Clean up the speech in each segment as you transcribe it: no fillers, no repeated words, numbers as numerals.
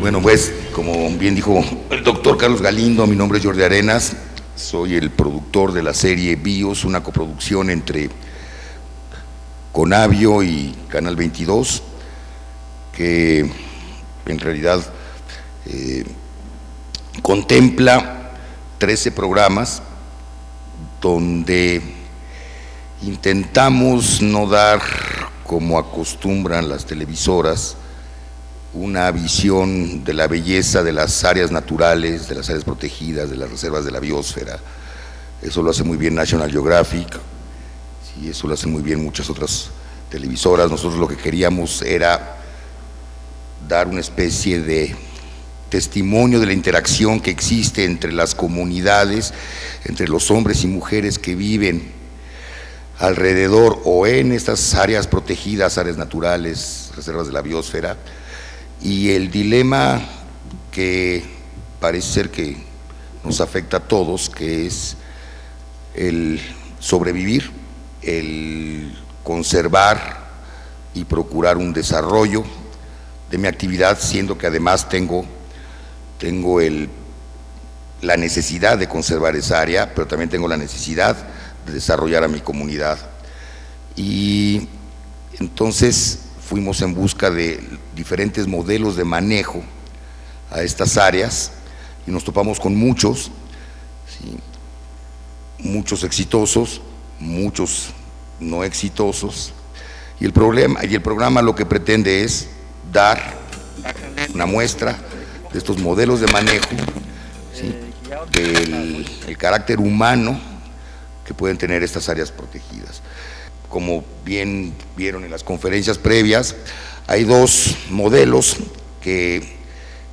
Bueno, pues, como bien dijo el doctor Carlos Galindo, mi nombre es Jordi Arenas, soy el productor de la serie BIOS, una coproducción entre Conavio y Canal 22, que en realidad contempla 13 programas donde intentamos no dar, como acostumbran las televisoras, una visión de la belleza de las áreas naturales, de las áreas protegidas, de las reservas de la biosfera. Eso lo hace muy bien National Geographic, y eso lo hacen muy bien muchas otras televisoras. Nosotros lo que queríamos era dar una especie de testimonio de la interacción que existe entre las comunidades, entre los hombres y mujeres que viven alrededor o en estas áreas protegidas, áreas naturales, reservas de la biosfera, y el dilema que parece ser que nos afecta a todos, que es el sobrevivir, el conservar y procurar un desarrollo de mi actividad, siendo que además tengo la necesidad de conservar esa área, pero también tengo la necesidad de desarrollar a mi comunidad. Y entonces fuimos en busca de diferentes modelos de manejo a estas áreas y nos topamos con muchos, ¿sí? Muchos exitosos, muchos no exitosos, y el programa lo que pretende es dar una muestra de estos modelos de manejo, ¿sí? del carácter humano que pueden tener estas áreas protegidas. Como bien vieron en las conferencias previas, hay dos modelos que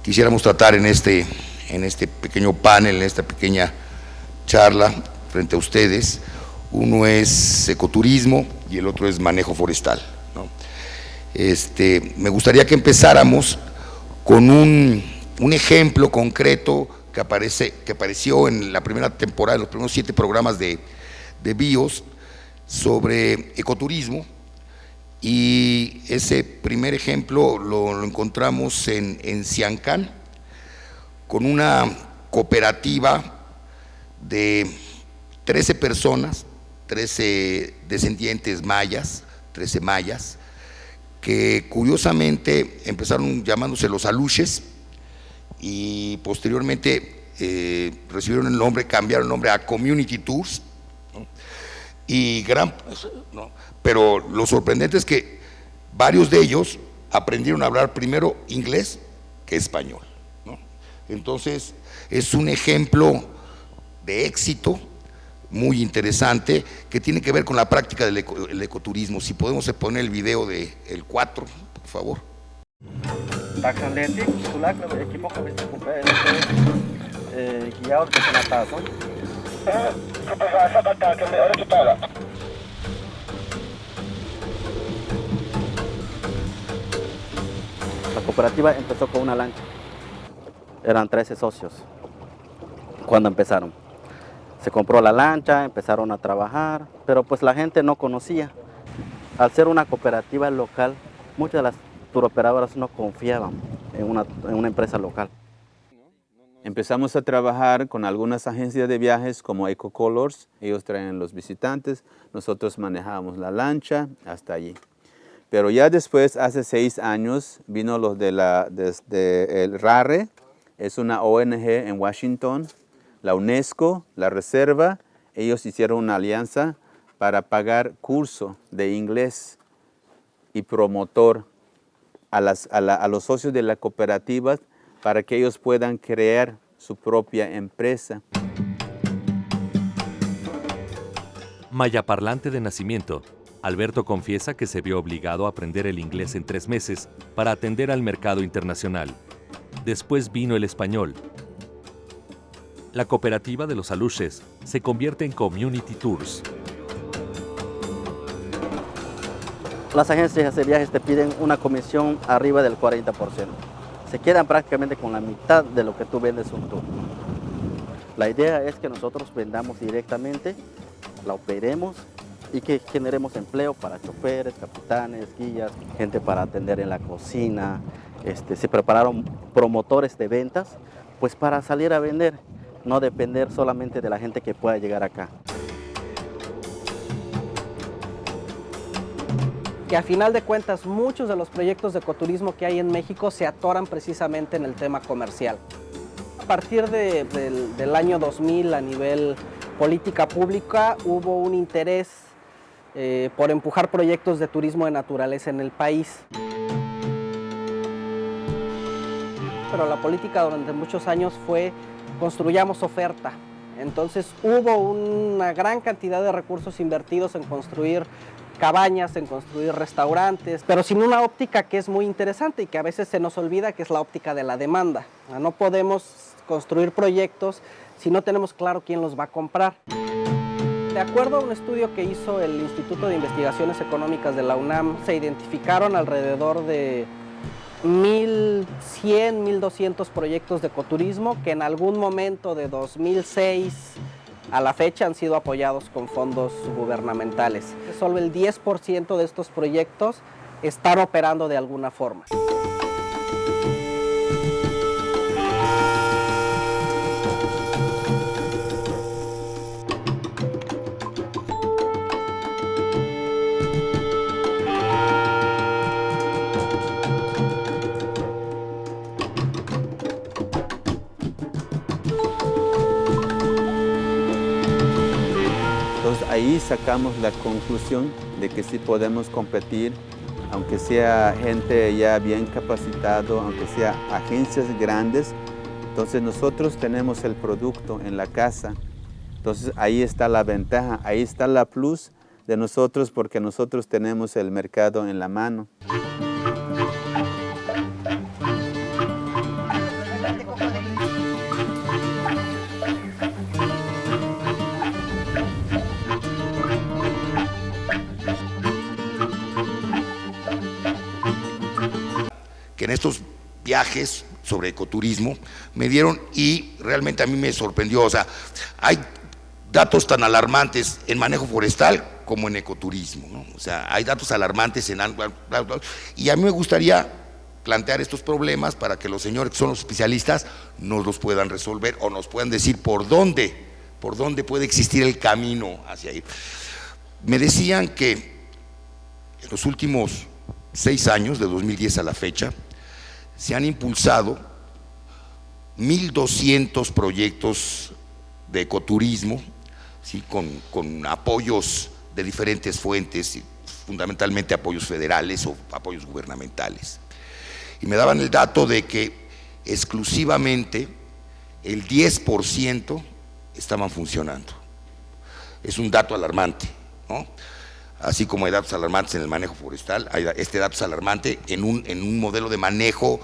quisiéramos tratar en este pequeño panel, en esta pequeña charla frente a ustedes. Uno es ecoturismo y el otro es manejo forestal, ¿no? Me gustaría que empezáramos con un ejemplo concreto que apareció en la primera temporada, en los primeros 7 programas de BIOS, sobre ecoturismo, y ese primer ejemplo lo encontramos en Siancán, con una cooperativa de 13 personas, 13 descendientes mayas, 13 mayas, que curiosamente empezaron llamándose los aluches y posteriormente recibieron el nombre, cambiaron el nombre a Community Tours, ¿no? Pero lo sorprendente es que varios de ellos aprendieron a hablar primero inglés que español, ¿no? Entonces es un ejemplo de éxito muy interesante que tiene que ver con la práctica del ecoturismo. Si podemos poner el video del 4, por favor. La cooperativa empezó con una lancha, eran 13 socios cuando empezaron. Se compró la lancha, empezaron a trabajar, pero pues la gente no conocía. Al ser una cooperativa local, muchas de las turoperadoras no confiaban en una empresa local. Empezamos a trabajar con algunas agencias de viajes como Ecocolors, ellos traen los visitantes, nosotros manejábamos la lancha hasta allí. Pero ya después, hace 6 años, vino los desde el RARE, es una ONG en Washington, la UNESCO, la Reserva, ellos hicieron una alianza para pagar curso de inglés y promotor a los socios de la cooperativa para que ellos puedan crear su propia empresa. Mayaparlante de nacimiento, Alberto confiesa que se vio obligado a aprender el inglés en 3 meses para atender al mercado internacional. Después vino el español. La cooperativa de los aluches se convierte en Community Tours. Las agencias de viajes te piden una comisión arriba del 40%. Se quedan prácticamente con la mitad de lo que tú vendes un tour. La idea es que nosotros vendamos directamente, la operemos y que generemos empleo para choferes, capitanes, guías, gente para atender en la cocina, Se prepararon promotores de ventas, pues para salir a vender, no depender solamente de la gente que pueda llegar acá. Que a final de cuentas muchos de los proyectos de ecoturismo que hay en México se atoran precisamente en el tema comercial. A partir del año 2000 a nivel política pública hubo un interés por empujar proyectos de turismo de naturaleza en el país. Pero la política durante muchos años fue construyamos oferta. Entonces hubo una gran cantidad de recursos invertidos en construir cabañas, en construir restaurantes, pero sin una óptica que es muy interesante y que a veces se nos olvida, que es la óptica de la demanda. No podemos construir proyectos si no tenemos claro quién los va a comprar. De acuerdo a un estudio que hizo el Instituto de Investigaciones Económicas de la UNAM, se identificaron alrededor de 1.100, 1.200 proyectos de ecoturismo que en algún momento de 2006 a la fecha han sido apoyados con fondos gubernamentales. Solo el 10% de estos proyectos están operando de alguna forma. Entonces ahí sacamos la conclusión de que sí podemos competir, aunque sea gente ya bien capacitado, aunque sea agencias grandes. Entonces nosotros tenemos el producto en la casa. Entonces ahí está la ventaja, ahí está la plus de nosotros, porque nosotros tenemos el mercado en la mano. Que en estos viajes sobre ecoturismo me dieron, y realmente a mí me sorprendió, o sea, hay datos tan alarmantes en manejo forestal como en ecoturismo, ¿no? O sea, hay datos alarmantes y a mí me gustaría plantear estos problemas para que los señores que son los especialistas nos los puedan resolver o nos puedan decir por dónde puede existir el camino hacia ahí. Me decían que en los últimos 6 años, de 2010 a la fecha, se han impulsado 1.200 proyectos de ecoturismo, ¿sí? con apoyos de diferentes fuentes, fundamentalmente apoyos federales o apoyos gubernamentales. Y me daban el dato de que exclusivamente el 10% estaban funcionando. Es un dato alarmante, ¿no? Así como hay datos alarmantes en el manejo forestal, este dato es alarmante en un modelo de manejo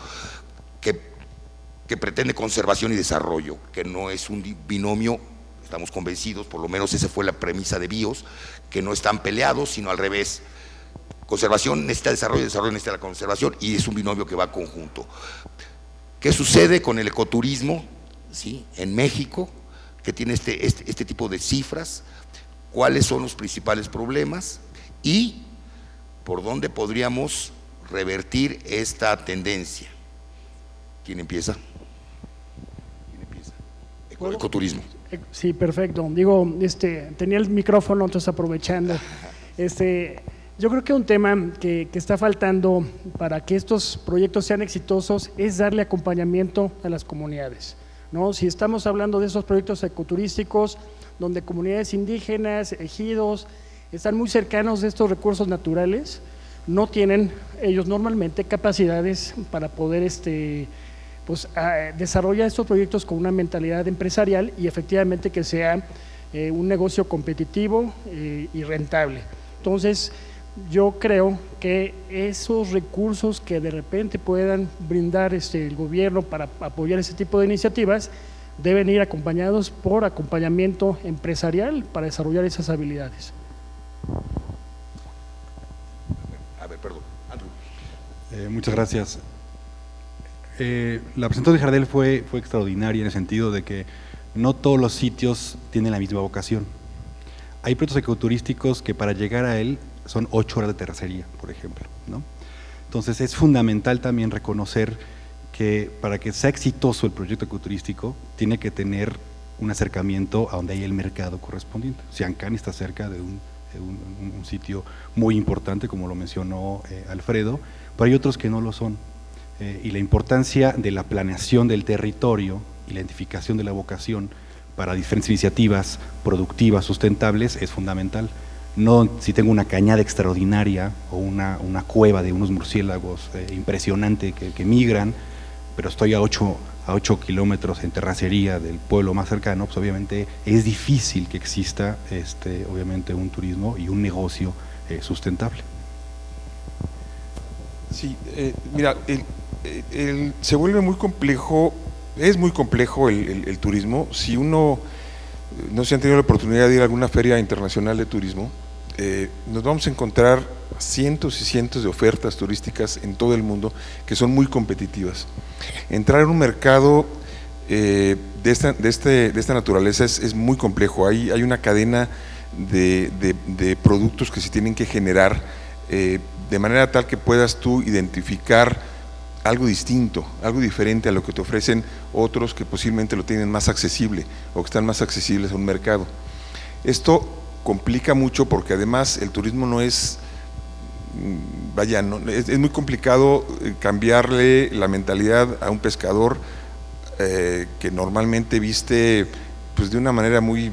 que pretende conservación y desarrollo, que no es un binomio, estamos convencidos, por lo menos esa fue la premisa de BIOS, que no están peleados, sino al revés. Conservación necesita desarrollo, desarrollo necesita la conservación, y es un binomio que va conjunto. ¿Qué sucede con el ecoturismo, ¿sí? en México, que tiene este tipo de cifras? ¿Cuáles son los principales problemas? Y por dónde podríamos revertir esta tendencia. ¿Quién empieza? Ecoturismo. Sí, perfecto. Digo, tenía el micrófono, entonces aprovechando. Yo creo que un tema que está faltando para que estos proyectos sean exitosos es darle acompañamiento a las comunidades, ¿no? Si estamos hablando de esos proyectos ecoturísticos donde comunidades indígenas, ejidos, están muy cercanos de estos recursos naturales, no tienen ellos normalmente capacidades para poder desarrollar estos proyectos con una mentalidad empresarial y efectivamente que sea un negocio competitivo y rentable. Entonces, yo creo que esos recursos que de repente puedan brindar el gobierno para apoyar ese tipo de iniciativas deben ir acompañados por acompañamiento empresarial para desarrollar esas habilidades. A ver, perdón, Andrew. Muchas gracias. La presentación de Jardel fue extraordinaria en el sentido de que no todos los sitios tienen la misma vocación. Hay proyectos ecoturísticos que para llegar a él son 8 horas de terracería, por ejemplo, ¿no? Entonces es fundamental también reconocer que para que sea exitoso el proyecto ecoturístico tiene que tener un acercamiento a donde hay el mercado correspondiente. Siancán está cerca de un sitio muy importante, como lo mencionó Alfredo, pero hay otros que no lo son. Y la importancia de la planeación del territorio y la identificación de la vocación para diferentes iniciativas productivas, sustentables, es fundamental. No si tengo una cañada extraordinaria o una cueva de unos murciélagos impresionante que migran, pero estoy a 8 kilómetros en terracería del pueblo más cercano, pues obviamente es difícil que exista obviamente un turismo y un negocio sustentable. Sí, mira, se vuelve muy complejo, es muy complejo el turismo. Si uno, no sé si han tenido la oportunidad de ir a alguna feria internacional de turismo, nos vamos a encontrar cientos y cientos de ofertas turísticas en todo el mundo que son muy competitivas. Entrar en un mercado de esta naturaleza es muy complejo. Hay una cadena de productos que se tienen que generar de manera tal que puedas tú identificar algo distinto, algo diferente a lo que te ofrecen otros que posiblemente lo tienen más accesible o que están más accesibles a un mercado. Esto complica mucho porque además el turismo no es, es muy complicado cambiarle la mentalidad a un pescador que normalmente viste pues de una manera muy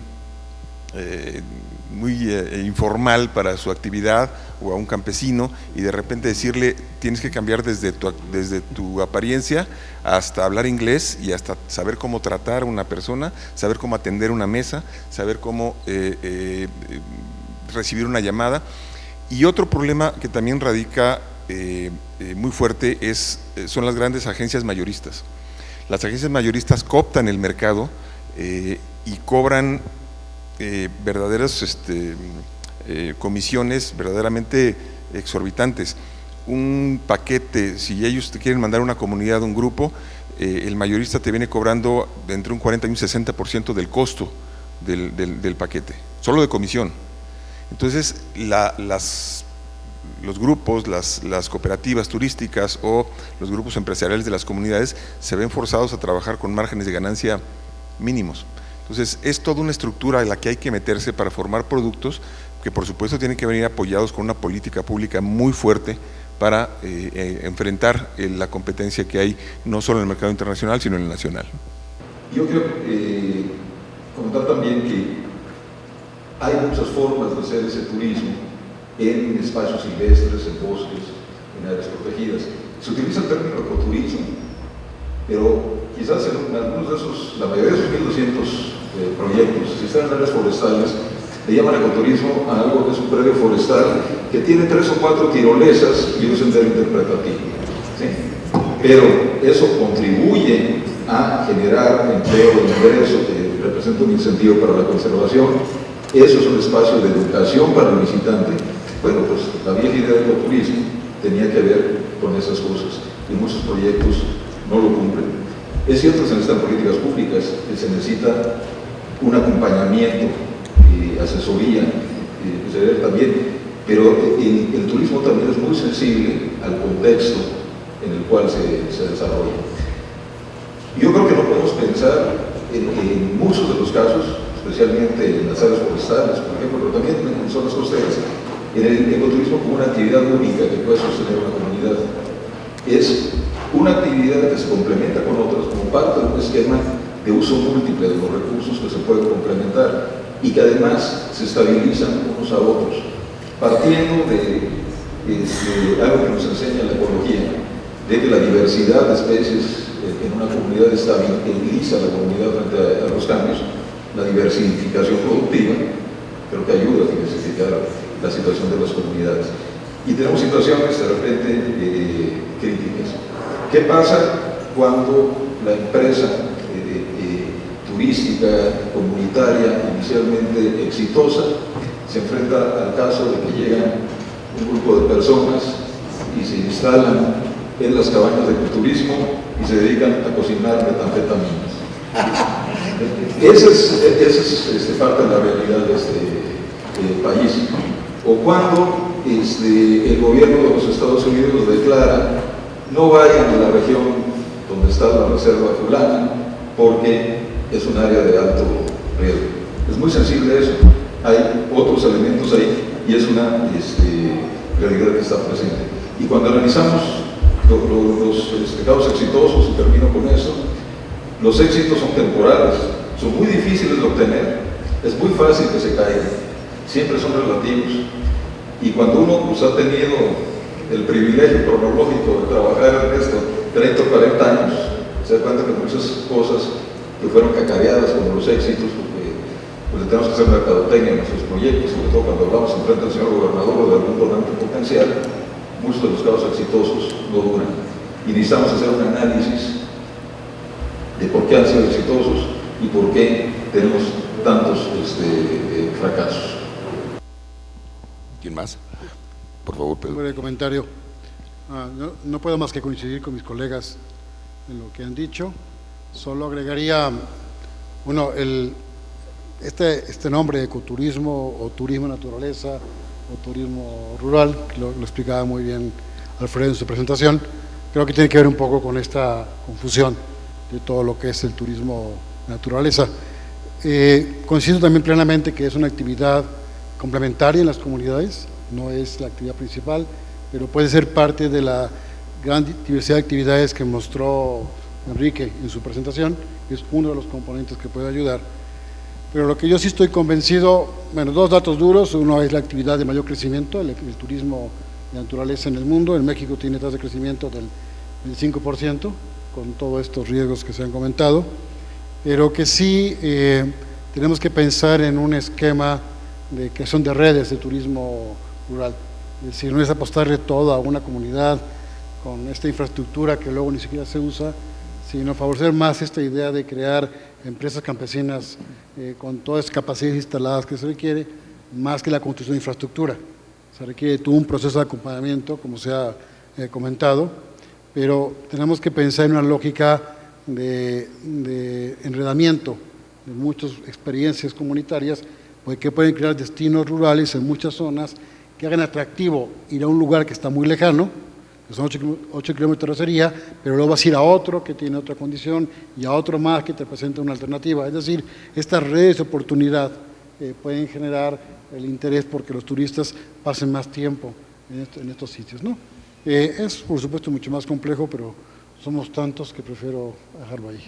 informal para su actividad, o a un campesino, y de repente decirle tienes que cambiar desde tu apariencia hasta hablar inglés y hasta saber cómo tratar a una persona, saber cómo atender una mesa, saber cómo recibir una llamada. Y otro problema que también radica muy fuerte son las grandes agencias mayoristas. Las agencias mayoristas cooptan el mercado y cobran verdaderas comisiones verdaderamente exorbitantes. Un paquete, si ellos te quieren mandar a una comunidad, un grupo, el mayorista te viene cobrando entre un 40 y un 60% del costo del paquete, solo de comisión. Entonces los grupos, las cooperativas turísticas o los grupos empresariales de las comunidades se ven forzados a trabajar con márgenes de ganancia mínimos. Entonces es toda una estructura en la que hay que meterse para formar productos que por supuesto tienen que venir apoyados con una política pública muy fuerte para enfrentar la competencia que hay no solo en el mercado internacional sino en el nacional. Yo quiero comentar también que hay muchas formas de hacer ese turismo en espacios silvestres, en bosques, en áreas protegidas. Se utiliza el término ecoturismo, pero quizás en algunos de esos, la mayoría de esos 1.200 proyectos, si están en áreas forestales, le llaman ecoturismo a algo que es un predio forestal que tiene 3 o 4 tirolesas y un sendero interpretativo, ¿sí? Pero eso contribuye a generar empleo e ingreso que representa un incentivo para la conservación. Eso es un espacio de educación para el visitante. Bueno, pues la vieja idea del ecoturismo tenía que ver con esas cosas y muchos proyectos no lo cumplen. Es cierto que se necesitan políticas públicas, que se necesita un acompañamiento, asesoría, también, pero el turismo también es muy sensible al contexto en el cual se desarrolla. Yo creo que no podemos pensar en muchos de los casos, especialmente en las áreas forestales, por ejemplo, pero también en zonas costeras, en el ecoturismo como una actividad única que puede sostener una comunidad. Es una actividad que se complementa con otras como parte de un esquema de uso múltiple de los recursos que se pueden complementar y que además se estabilizan unos a otros, partiendo de algo que nos enseña la ecología, de que la diversidad de especies en una comunidad estabiliza la comunidad frente a los cambios, la diversificación productiva, creo que ayuda a diversificar la situación de las comunidades. Y tenemos situaciones de repente críticas. ¿Qué pasa cuando la empresa turística, comunitaria, inicialmente exitosa, se enfrenta al caso de que llegan un grupo de personas y se instalan en las cabañas de ecoturismo y se dedican a cocinar metanfetaminas? Esa es parte de la realidad de este país. O cuando el gobierno de los Estados Unidos declara: no vayan a la región donde está la reserva fulana porque es un área de alto riesgo. Es muy sensible eso. Hay otros elementos ahí y es una realidad que está presente. Y cuando analizamos los casos exitosos, y termino con eso, los éxitos son temporales, son muy difíciles de obtener, es muy fácil que se caigan, siempre son relativos. Y cuando uno pues, ha tenido el privilegio cronológico de trabajar en esto 30 o 40 años, se da cuenta que muchas cosas que fueron cacareadas como los éxitos, porque pues, tenemos que hacer mercadotecnia en nuestros proyectos, sobre todo cuando hablamos en frente al señor gobernador o de algún donante potencial, muchos de los casos exitosos no duran. Y necesitamos hacer un análisis de por qué han sido exitosos y por qué tenemos tantos fracasos. ¿Quién más? Por favor, Pedro. Un breve comentario. No puedo más que coincidir con mis colegas en lo que han dicho. Solo agregaría, bueno, este nombre, ecoturismo o turismo naturaleza o turismo rural, que lo explicaba muy bien Alfredo en su presentación, creo que tiene que ver un poco con esta confusión de todo lo que es el turismo naturaleza. Coincido también plenamente que es una actividad complementaria en las comunidades, no es la actividad principal, pero puede ser parte de la gran diversidad de actividades que mostró Enrique en su presentación, es uno de los componentes que puede ayudar. Pero lo que yo sí estoy convencido, bueno, dos datos duros: uno es la actividad de mayor crecimiento, el turismo de naturaleza en el mundo. En México tiene tasas de crecimiento del 5%, con todos estos riesgos que se han comentado, pero que sí tenemos que pensar en un esquema de creación de redes de turismo rural. Es decir, no es apostarle todo a una comunidad con esta infraestructura que luego ni siquiera se usa, sino favorecer más esta idea de crear empresas campesinas con todas las capacidades instaladas que se requiere, más que la construcción de infraestructura. Se requiere todo un proceso de acompañamiento, como se ha comentado, pero tenemos que pensar en una lógica de enredamiento de muchas experiencias comunitarias, porque pueden crear destinos rurales en muchas zonas que hagan atractivo ir a un lugar que está muy lejano, que son 8 kilómetros de terracería, pero luego vas a ir a otro que tiene otra condición y a otro más que te presenta una alternativa. Es decir, estas redes de oportunidad pueden generar el interés porque los turistas pasen más tiempo en estos sitios, ¿no? Es, por supuesto, mucho más complejo, pero somos tantos que prefiero dejarlo ahí.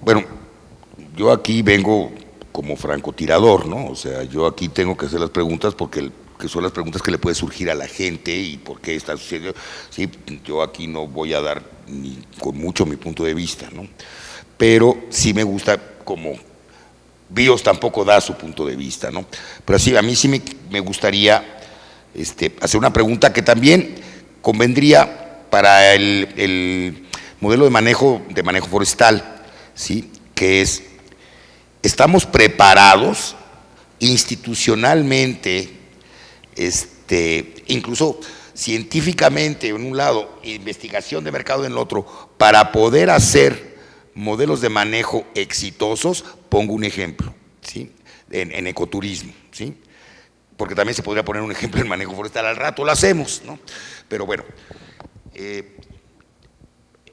Bueno, yo aquí vengo como francotirador, ¿no? O sea, yo aquí tengo que hacer las preguntas porque que son las preguntas que le puede surgir a la gente y por qué está sucediendo. Sí, yo aquí no voy a dar ni con mucho mi punto de vista, ¿no? Pero sí me gusta, como BIOS tampoco da su punto de vista, ¿no? Pero sí, a mí sí me gustaría hacer una pregunta que también convendría para el modelo de manejo forestal, ¿sí? Que es: ¿estamos preparados institucionalmente, incluso científicamente en un lado, investigación de mercado en el otro, para poder hacer modelos de manejo exitosos? Pongo un ejemplo, ¿sí? En ecoturismo, ¿sí? Porque también se podría poner un ejemplo en manejo forestal, al rato lo hacemos, ¿no? Pero bueno,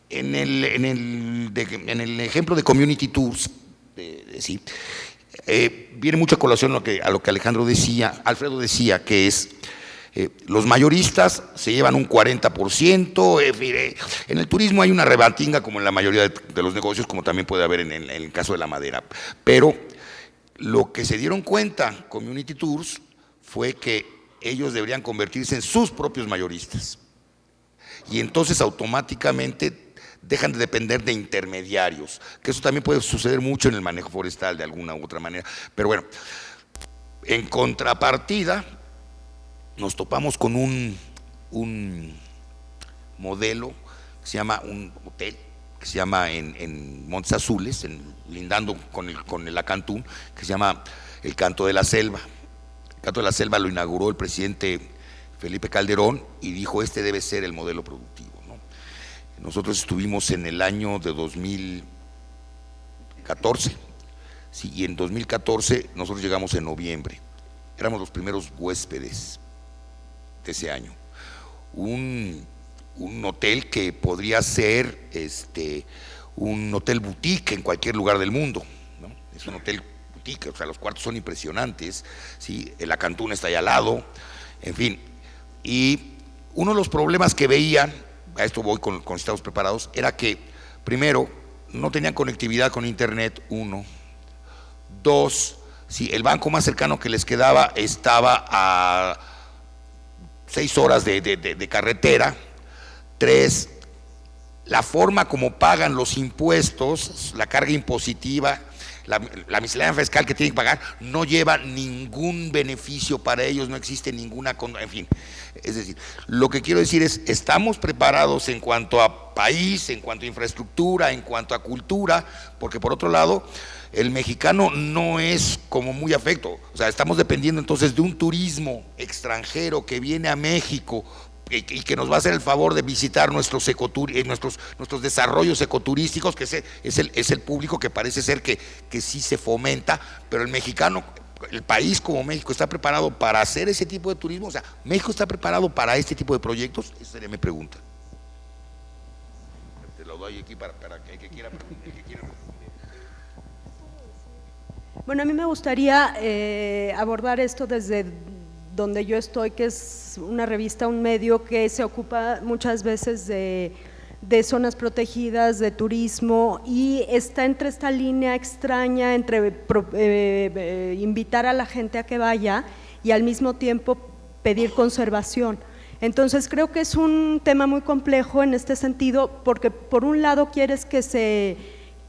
en el ejemplo de Community Tours, sí, viene mucha colación a lo que Alfredo decía, que es los mayoristas se llevan un 40%, en el turismo hay una rebatinga como en la mayoría de los negocios, como también puede haber en el caso de la madera, pero lo que se dieron cuenta Community Tours fue que ellos deberían convertirse en sus propios mayoristas, y entonces automáticamente dejan de depender de intermediarios, que eso también puede suceder mucho en el manejo forestal de alguna u otra manera. Pero bueno, en contrapartida nos topamos con un modelo que se llama, un hotel que se llama en Montes Azules, lindando con el Acantún, que se llama el Canto de la Selva. El Canto de la Selva lo inauguró el presidente Felipe Calderón y dijo: este debe ser el modelo productivo. Nosotros estuvimos en el año de 2014, sí, y en 2014 nosotros llegamos en noviembre, éramos los primeros huéspedes de ese año. Un hotel que podría ser un hotel boutique en cualquier lugar del mundo, ¿no? Es un hotel boutique, o sea, los cuartos son impresionantes, ¿sí? La cantuna está ahí al lado, en fin. Y uno de los problemas que veían, a esto voy con Estados Preparados, era que, primero, no tenían conectividad con internet, 1. 2, sí, el banco más cercano que les quedaba estaba a 6 horas de carretera. 3, la forma como pagan los impuestos, la carga impositiva, la miscelánea fiscal que tienen que pagar, no lleva ningún beneficio para ellos, no existe ninguna, en fin. Es decir, lo que quiero decir es, estamos preparados en cuanto a país, en cuanto a infraestructura, en cuanto a cultura, porque por otro lado, el mexicano no es como muy afecto, o sea, estamos dependiendo entonces de un turismo extranjero que viene a México y que nos va a hacer el favor de visitar nuestros desarrollos ecoturísticos, que es el público que parece ser que sí se fomenta, pero el mexicano, el país como México, ¿está preparado para hacer ese tipo de turismo? O sea, ¿México está preparado para este tipo de proyectos? Esa sería mi pregunta. Te lo doy aquí para el que quiera responder. Bueno, a mí me gustaría abordar esto desde donde yo estoy, que es una revista, un medio que se ocupa muchas veces de zonas protegidas, de turismo, y está entre esta línea extraña entre invitar a la gente a que vaya y al mismo tiempo pedir conservación. Entonces creo que es un tema muy complejo en este sentido, porque por un lado quieres que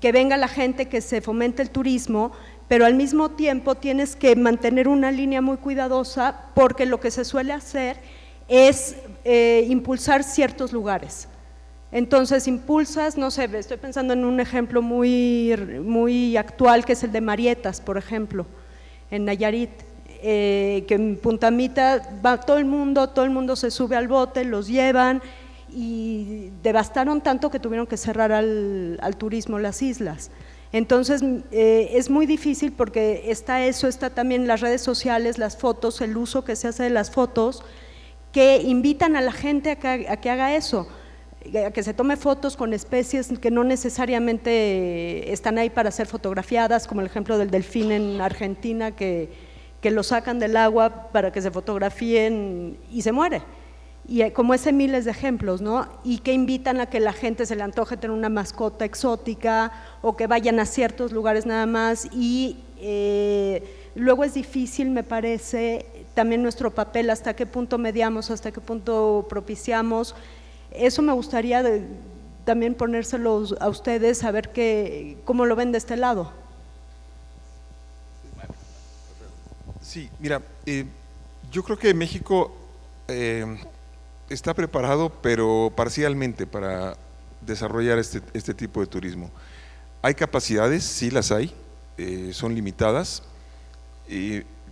venga la gente, que se fomente el turismo, pero al mismo tiempo tienes que mantener una línea muy cuidadosa, porque lo que se suele hacer es impulsar ciertos lugares. Entonces impulsas, no sé, estoy pensando en un ejemplo muy actual, que es el de Marietas, por ejemplo, en Nayarit, que en Punta Mita va todo el mundo se sube al bote, los llevan, y devastaron tanto que tuvieron que cerrar al turismo las islas. Entonces es muy difícil, porque está también las redes sociales, las fotos, el uso que se hace de las fotos, que invitan a la gente a que haga eso, a que se tome fotos con especies que no necesariamente están ahí para ser fotografiadas, como el ejemplo del delfín en Argentina, que lo sacan del agua para que se fotografíen y se muere. Y como ese miles de ejemplos, ¿no? Y que invitan a que la gente se le antoje tener una mascota exótica, o que vayan a ciertos lugares nada más, y luego es difícil, me parece, también nuestro papel, hasta qué punto mediamos, hasta qué punto propiciamos. Eso me gustaría también ponérselos a ustedes, a ver cómo lo ven de este lado. Sí, mira, yo creo que México está preparado, pero parcialmente, para desarrollar este tipo de turismo. Hay capacidades, sí las hay, son limitadas.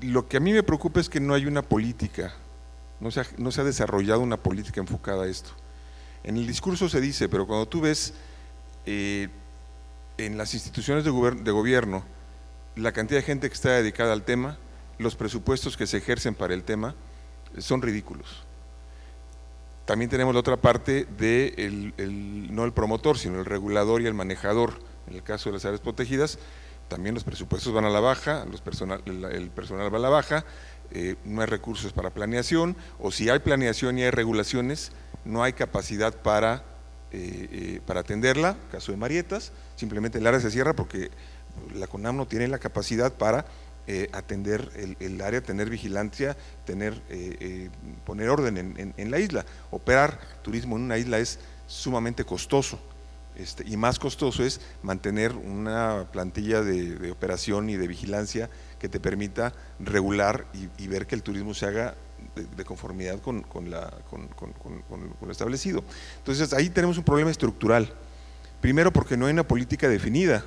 Lo que a mí me preocupa es que no hay una política, no se ha desarrollado una política enfocada a esto. En el discurso se dice, pero cuando tú ves en las instituciones de gobierno la cantidad de gente que está dedicada al tema, los presupuestos que se ejercen para el tema son ridículos. También tenemos la otra parte de no el promotor, sino el regulador y el manejador. En el caso de las áreas protegidas, también los presupuestos van a la baja, el personal va a la baja, no hay recursos para planeación, o si hay planeación y hay regulaciones, no hay capacidad para atenderla. Caso de Marietas, simplemente el área se cierra porque la CONAM no tiene la capacidad para atender el área, tener vigilancia, poner orden en la isla. Operar turismo en una isla es sumamente costoso, y más costoso es mantener una plantilla de operación y de vigilancia que te permita regular y ver que el turismo se haga de conformidad con lo establecido. Entonces ahí tenemos un problema estructural, primero porque no hay una política definida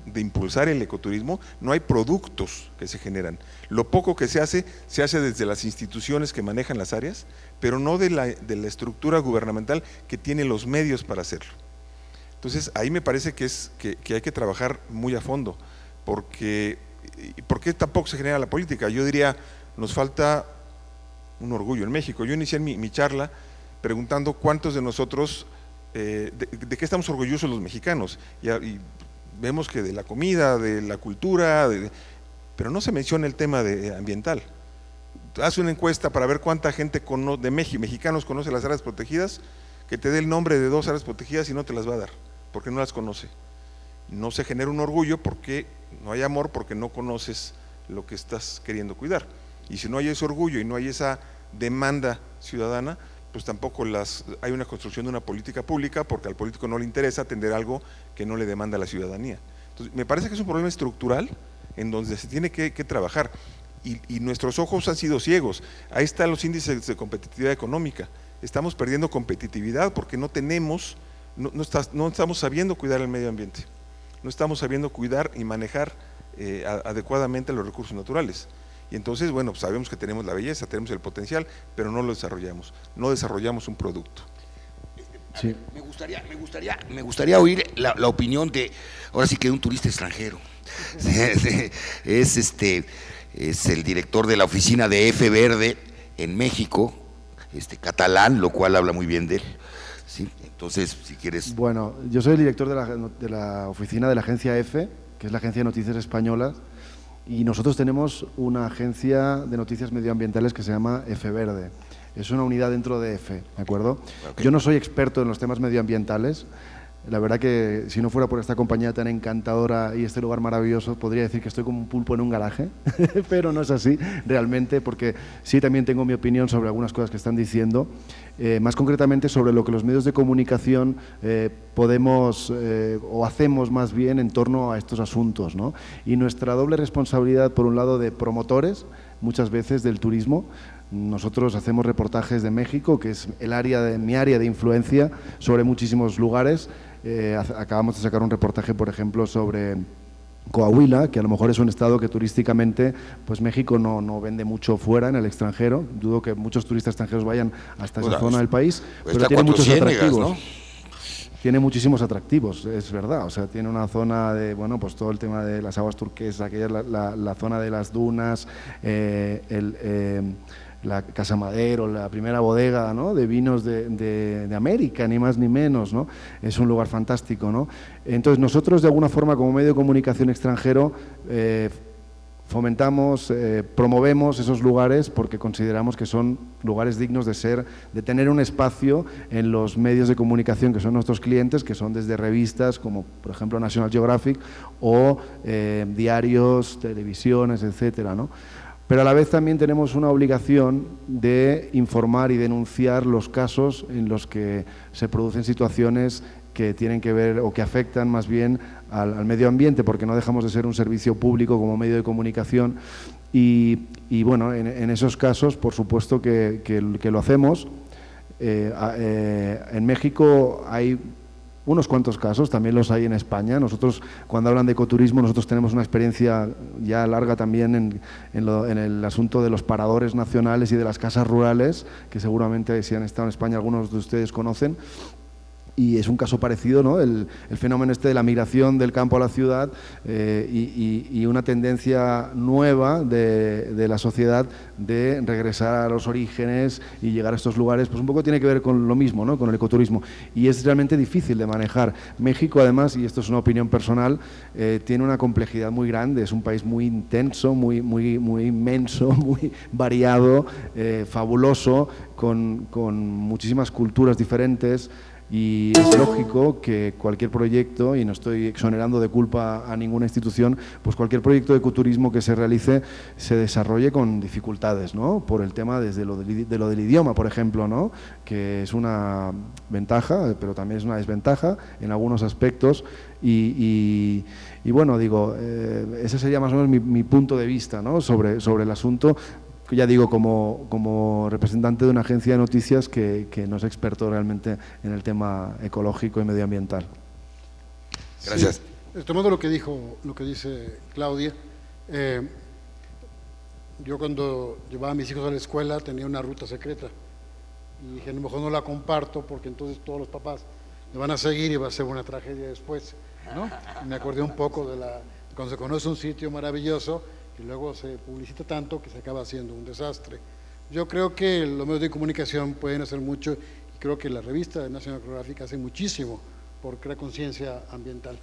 de impulsar el ecoturismo, no hay productos que se generan. Lo poco que se hace desde las instituciones que manejan las áreas, pero no de la estructura gubernamental que tiene los medios para hacerlo. Entonces ahí me parece que hay que trabajar muy a fondo, porque ¿por qué tampoco se genera la política? Yo diría, nos falta un orgullo en México. Yo inicié mi charla preguntando cuántos de nosotros, de qué estamos orgullosos los mexicanos, y vemos que de la comida, de la cultura, pero no se menciona el tema ambiental. Haz una encuesta para ver cuánta gente mexicanos conoce las áreas protegidas, que te dé el nombre de 2 áreas protegidas y no te las va a dar, porque no las conoce. No se genera un orgullo porque no hay amor, porque no conoces lo que estás queriendo cuidar. Y si no hay ese orgullo y no hay esa demanda ciudadana, pues tampoco hay una construcción de una política pública, porque al político no le interesa atender algo que no le demanda a la ciudadanía. Entonces, me parece que es un problema estructural en donde se tiene que trabajar, y nuestros ojos han sido ciegos. Ahí están los índices de competitividad económica. Estamos perdiendo competitividad porque no estamos sabiendo cuidar el medio ambiente, no estamos sabiendo cuidar y manejar adecuadamente los recursos naturales. Y entonces, bueno, pues sabemos que tenemos la belleza, tenemos el potencial, pero no lo desarrollamos, no desarrollamos un producto. Sí. Me gustaría oír la opinión de, ahora sí que de un turista extranjero. Es el director de la oficina de F Verde en México, catalán, lo cual habla muy bien de él. ¿Sí? Entonces, si quieres… Bueno, yo soy el director de la oficina de la agencia F, que es la Agencia de Noticias Españolas, y nosotros tenemos una agencia de noticias medioambientales que se llama F Verde. Es una unidad dentro de F, ¿de acuerdo? Okay. Yo no soy experto en los temas medioambientales. La verdad que si no fuera por esta compañía tan encantadora y este lugar maravilloso, podría decir que estoy como un pulpo en un garaje, pero no es así realmente, porque sí también tengo mi opinión sobre algunas cosas que están diciendo, más concretamente sobre lo que los medios de comunicación podemos o hacemos más bien en torno a estos asuntos, ¿no? Y nuestra doble responsabilidad, por un lado, de promotores, muchas veces del turismo. Nosotros hacemos reportajes de México, que es mi área de influencia, sobre muchísimos lugares. Acabamos de sacar un reportaje, por ejemplo, sobre Coahuila, que a lo mejor es un estado que turísticamente, pues México no vende mucho fuera, en el extranjero. Dudo que muchos turistas extranjeros vayan hasta esa zona del país, pero tiene muchos atractivos, ¿no? Tiene muchísimos atractivos, es verdad. O sea, tiene una zona de, bueno, pues todo el tema de las aguas turquesas, aquella la zona de las dunas, la Casa Madero, la primera bodega, ¿no?, de vinos de América, ni más ni menos, ¿no? Es un lugar fantástico, ¿no? Entonces nosotros, de alguna forma, como medio de comunicación extranjero, fomentamos, promovemos esos lugares porque consideramos que son lugares dignos de tener un espacio en los medios de comunicación que son nuestros clientes, que son desde revistas como, por ejemplo, National Geographic, o diarios, televisiones, etcétera, ¿no? Pero a la vez también tenemos una obligación de informar y denunciar los casos en los que se producen situaciones que tienen que ver o que afectan más bien al medio ambiente, porque no dejamos de ser un servicio público como medio de comunicación y bueno, en esos casos, por supuesto que lo hacemos. En México hay unos cuantos casos, también los hay en España. Nosotros, cuando hablan de ecoturismo, nosotros tenemos una experiencia ya larga también en el asunto de los paradores nacionales y de las casas rurales, que seguramente, si han estado en España, algunos de ustedes conocen. Y es un caso parecido, ¿no? El fenómeno de la migración del campo a la ciudad y una tendencia nueva de la sociedad de regresar a los orígenes y llegar a estos lugares, pues un poco tiene que ver con lo mismo, ¿no?, con el ecoturismo. Y es realmente difícil de manejar. México, además, y esto es una opinión personal, tiene una complejidad muy grande. Es un país muy intenso, muy inmenso, muy variado, fabuloso, con muchísimas culturas diferentes. Y es lógico que cualquier proyecto, y no estoy exonerando de culpa a ninguna institución, pues cualquier proyecto de ecoturismo que se realice se desarrolle con dificultades, ¿no? Por el tema de lo del idioma, por ejemplo, ¿no?, que es una ventaja, pero también es una desventaja en algunos aspectos. Y bueno, digo, ese sería más o menos mi punto de vista, ¿no?, sobre el asunto. Ya digo, como representante de una agencia de noticias que no es experto realmente en el tema ecológico y medioambiental. Gracias. Sí, tomando lo que dice Claudia, yo cuando llevaba a mis hijos a la escuela tenía una ruta secreta y dije, a lo mejor no la comparto porque entonces todos los papás me van a seguir y va a ser una tragedia después, ¿no? Me acordé un poco cuando se conoce un sitio maravilloso y luego se publicita tanto que se acaba haciendo un desastre. Yo creo que los medios de comunicación pueden hacer mucho y creo que la revista National Geographic hace muchísimo por crear conciencia ambiental.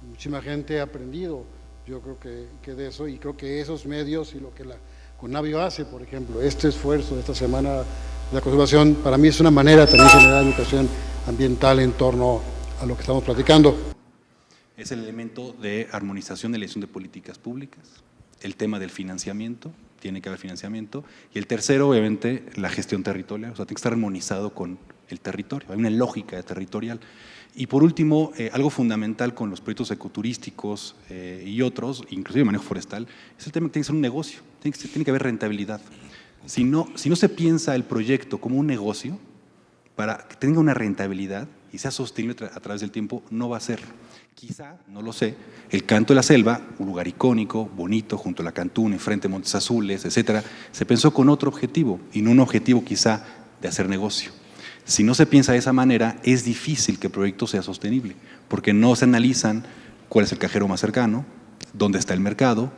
Muchísima gente ha aprendido, yo creo que de eso, y creo que esos medios y lo que la CONABIO hace, por ejemplo, este esfuerzo de esta semana de la conservación, para mí es una manera también de generar educación ambiental en torno a lo que estamos platicando. Es el elemento de armonización de la elección de políticas públicas, el tema del financiamiento, tiene que haber financiamiento, y el tercero, obviamente, la gestión territorial, o sea, tiene que estar armonizado con el territorio, hay una lógica territorial. Y por último, algo fundamental con los proyectos ecoturísticos y otros, inclusive el manejo forestal, es el tema que tiene que ser un negocio, tiene que haber rentabilidad. Si no se piensa el proyecto como un negocio, para que tenga una rentabilidad y sea sostenible a través del tiempo, no va a ser. Quizá, no lo sé, el Canto de la Selva, un lugar icónico, bonito, junto a la Cantuna, enfrente de Montes Azules, etcétera, se pensó con otro objetivo, y no un objetivo quizá de hacer negocio. Si no se piensa de esa manera, es difícil que el proyecto sea sostenible, porque no se analizan cuál es el cajero más cercano, dónde está el mercado,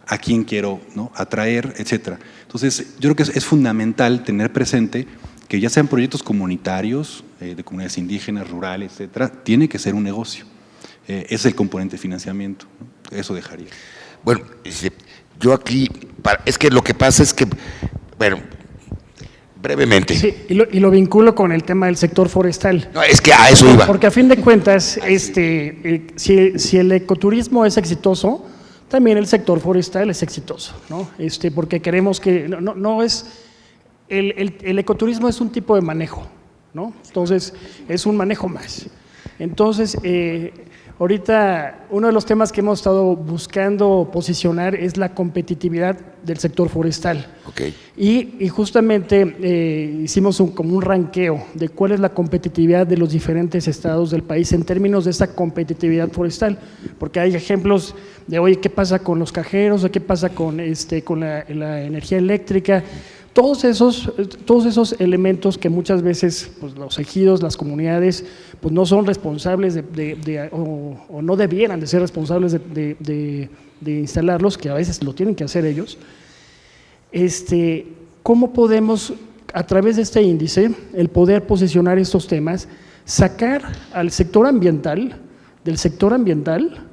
a quién quiero, ¿no?, atraer, etcétera. Entonces, yo creo que es fundamental tener presente que ya sean proyectos comunitarios, de comunidades indígenas, rurales, etcétera, tiene que ser un negocio. Es el componente de financiamiento, ¿no? Eso dejaría. Bueno, yo aquí, es que lo que pasa es que, bueno, brevemente. Sí, y lo vinculo con el tema del sector forestal. No, es que a eso iba. Porque a fin de cuentas, si el ecoturismo es exitoso, también el sector forestal es exitoso, ¿no? Porque queremos que, no es, el ecoturismo es un tipo de manejo, ¿no? Entonces, es un manejo más. Entonces, ahorita, uno de los temas que hemos estado buscando posicionar es la competitividad del sector forestal. Okay. Y justamente hicimos como un ranqueo de cuál es la competitividad de los diferentes estados del país en términos de esa competitividad forestal, porque hay ejemplos de, oye, ¿qué pasa con los cajeros? ¿Qué pasa con la energía eléctrica? Todos esos elementos que muchas veces pues, los ejidos, las comunidades, pues no son responsables o no debieran de ser responsables de instalarlos, que a veces lo tienen que hacer ellos. ¿Cómo podemos, a través de este índice, el poder posicionar estos temas, sacar al sector ambiental, del sector ambiental,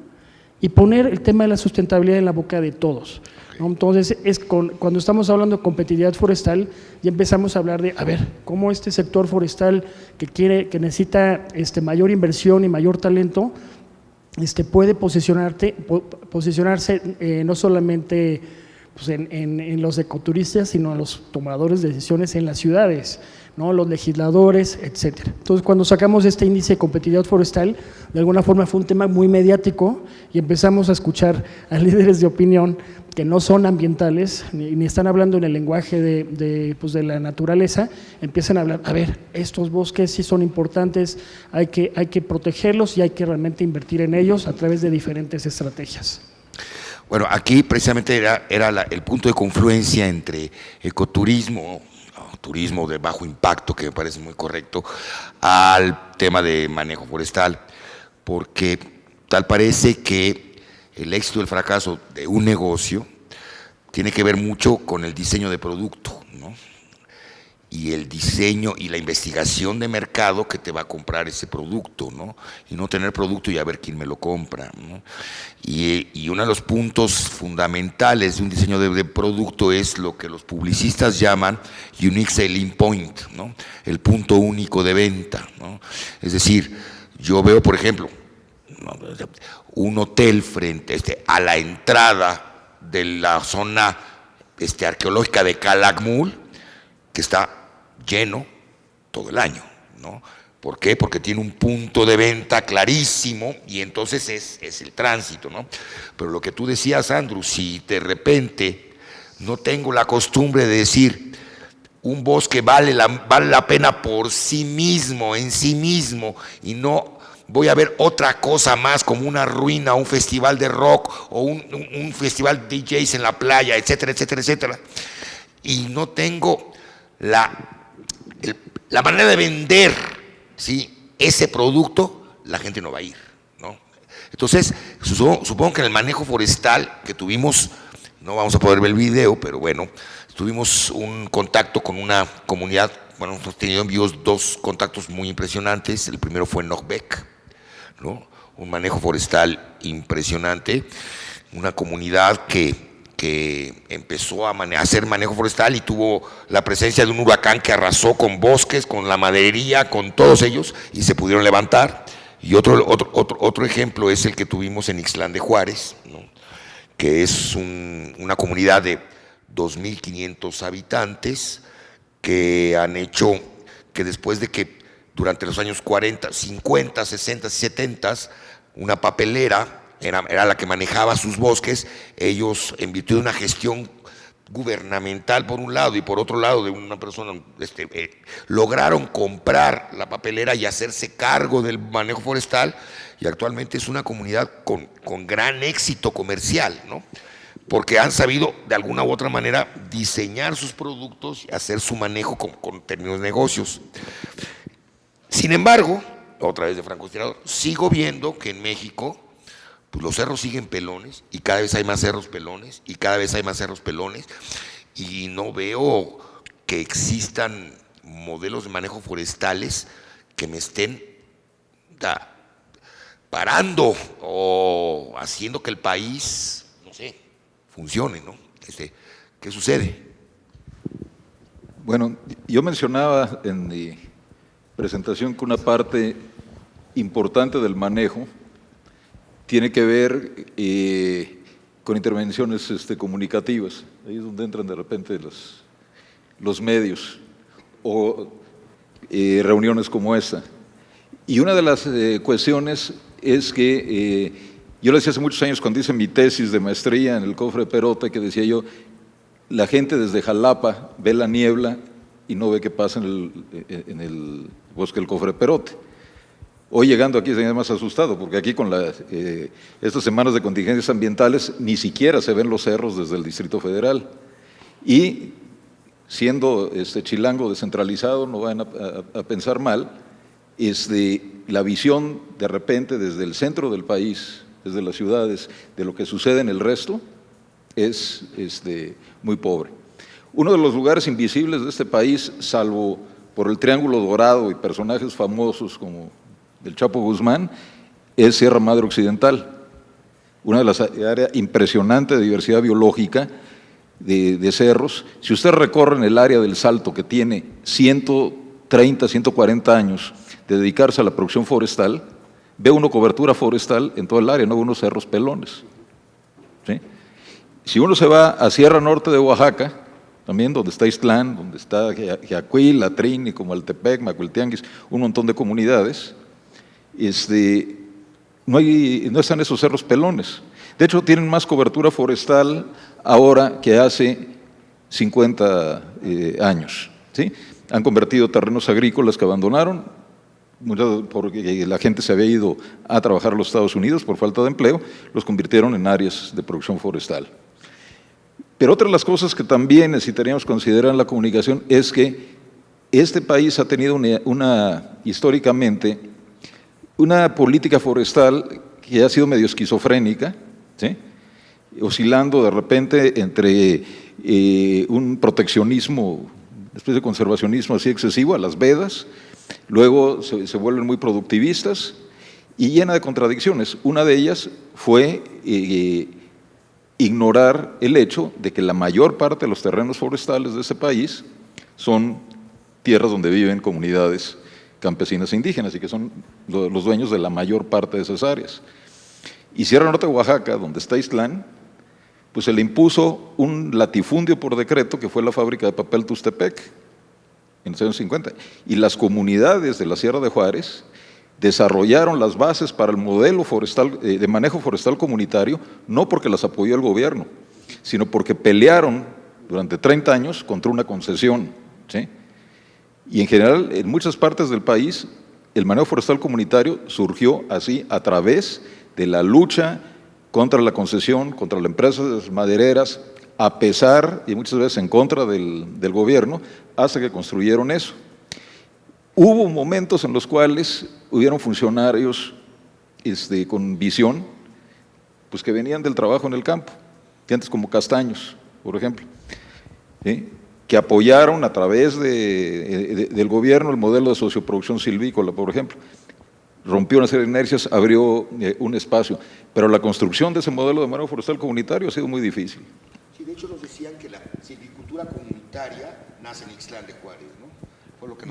y poner el tema de la sustentabilidad en la boca de todos, ¿no? Entonces, cuando estamos hablando de competitividad forestal, ya empezamos a hablar de, a ver, cómo este sector forestal que necesita mayor inversión y mayor talento, puede posicionarse no solamente pues, en los ecoturistas, sino en los tomadores de decisiones en las ciudades, ¿no?, los legisladores, etcétera. Entonces, cuando sacamos este índice de competitividad forestal, de alguna forma fue un tema muy mediático y empezamos a escuchar a líderes de opinión que no son ambientales, ni están hablando en el lenguaje de la naturaleza, empiezan a hablar, a ver, estos bosques sí son importantes, hay que protegerlos y hay que realmente invertir en ellos a través de diferentes estrategias. Bueno, aquí precisamente era el punto de confluencia entre ecoturismo, turismo de bajo impacto, que me parece muy correcto, al tema de manejo forestal, porque tal parece que el éxito o el fracaso de un negocio tiene que ver mucho con el diseño de producto, ¿no? Y el diseño y la investigación de mercado que te va a comprar ese producto, ¿no? Y no tener producto y a ver quién me lo compra, ¿no? Y uno de los puntos fundamentales de un diseño de producto es lo que los publicistas llaman unique selling point, ¿no? El punto único de venta, ¿no? Es decir, yo veo, por ejemplo, un hotel frente a la entrada de la zona arqueológica de Calakmul, que está lleno todo el año, ¿no? ¿Por qué? Porque tiene un punto de venta clarísimo y entonces es el tránsito, ¿no? Pero lo que tú decías, Andrew, si de repente no tengo la costumbre de decir un bosque vale la pena por sí mismo, en sí mismo, y no voy a ver otra cosa más como una ruina, un festival de rock o un festival de DJs en la playa, etcétera, etcétera, etcétera, y no tengo la manera de vender, ¿sí?, ese producto, la gente no va a ir, ¿no? Entonces, supongo que en el manejo forestal que tuvimos no vamos a poder ver el video, pero bueno, tuvimos un contacto con una comunidad. Bueno, hemos tenido en vivos 2 contactos muy impresionantes. El primero fue en Nogbeck, ¿no? Un manejo forestal impresionante, una comunidad que empezó a hacer manejo forestal y tuvo la presencia de un huracán que arrasó con bosques, con la maderería, con todos ellos, y se pudieron levantar. Y otro ejemplo es el que tuvimos en Ixtlán de Juárez, ¿no? Que es una comunidad de 2.500 habitantes que han hecho que después de que durante los años 40, 50, 60, 70, una papelera era la que manejaba sus bosques, ellos, en virtud de una gestión gubernamental por un lado y por otro lado de una persona, lograron comprar la papelera y hacerse cargo del manejo forestal, y actualmente es una comunidad con gran éxito comercial, ¿no? Porque han sabido de alguna u otra manera diseñar sus productos y hacer su manejo con términos de negocios. Sin embargo, otra vez de francotirador, sigo viendo que en México pues los cerros siguen pelones y cada vez hay más cerros pelones y cada vez hay más cerros pelones, y no veo que existan modelos de manejo forestales que me estén parando o haciendo que el país, no sé, funcione, ¿no? ¿Qué sucede? Bueno, yo mencionaba en mi presentación que una parte importante del manejo tiene que ver con intervenciones comunicativas. Ahí es donde entran de repente los medios o reuniones como esta. Y una de las cuestiones es que yo lo decía hace muchos años cuando hice mi tesis de maestría en el Cofre de Perote, que decía yo, la gente desde Jalapa ve la niebla y no ve qué pasa en el bosque del Cofre de Perote. Hoy llegando aquí se más asustado, porque aquí con estas semanas de contingencias ambientales ni siquiera se ven los cerros desde el Distrito Federal. Y siendo chilango descentralizado, no vayan a pensar mal, la visión de repente desde el centro del país, desde las ciudades, de lo que sucede en el resto, es muy pobre. Uno de los lugares invisibles de este país, salvo por el Triángulo Dorado y personajes famosos como el Chapo Guzmán, es Sierra Madre Occidental, una de las áreas impresionantes de diversidad biológica de cerros. Si usted recorre en el área del Salto, que tiene 130, 140 años de dedicarse a la producción forestal, ve uno cobertura forestal en todo el área, no ve unos cerros pelones, ¿sí? Si uno se va a Sierra Norte de Oaxaca, también donde está Ixtlán, donde está Jiaquil, Latrini, Comaltepec, Macuiltianguis, un montón de comunidades, no están esos cerros pelones. De hecho, tienen más cobertura forestal ahora que hace 50 años, ¿sí? Han convertido terrenos agrícolas que abandonaron, porque la gente se había ido a trabajar a los Estados Unidos por falta de empleo, los convirtieron en áreas de producción forestal. Pero otra de las cosas que también necesitaríamos considerar en la comunicación es que este país ha tenido históricamente una política forestal que ha sido medio esquizofrénica, ¿sí? Oscilando de repente entre un proteccionismo, una especie de conservacionismo así excesivo, a las vedas, luego se vuelven muy productivistas y llena de contradicciones. Una de ellas fue ignorar el hecho de que la mayor parte de los terrenos forestales de ese país son tierras donde viven comunidades campesinas e indígenas y que son los dueños de la mayor parte de esas áreas. Y Sierra Norte de Oaxaca, donde está Ixtlán, pues se le impuso un latifundio por decreto que fue la fábrica de papel Tustepec en los años 50. Y las comunidades de la Sierra de Juárez desarrollaron las bases para el modelo forestal, de manejo forestal comunitario, no porque las apoyó el gobierno, sino porque pelearon durante 30 años contra una concesión, ¿sí? Y en general, en muchas partes del país, el manejo forestal comunitario surgió así a través de la lucha contra la concesión, contra las empresas madereras, a pesar y muchas veces en contra del gobierno, hasta que construyeron eso. Hubo momentos en los cuales hubieron funcionarios con visión, pues que venían del trabajo en el campo, gentes como Castaños, por ejemplo, ¿sí?, que apoyaron a través del gobierno el modelo de socioproducción silvícola, por ejemplo. Rompió una serie de inercias, abrió un espacio, pero la construcción de ese modelo de manejo forestal comunitario ha sido muy difícil. Sí, de hecho nos decían que la silvicultura comunitaria nace en Ixtlán de Juárez, ¿no? Fue lo que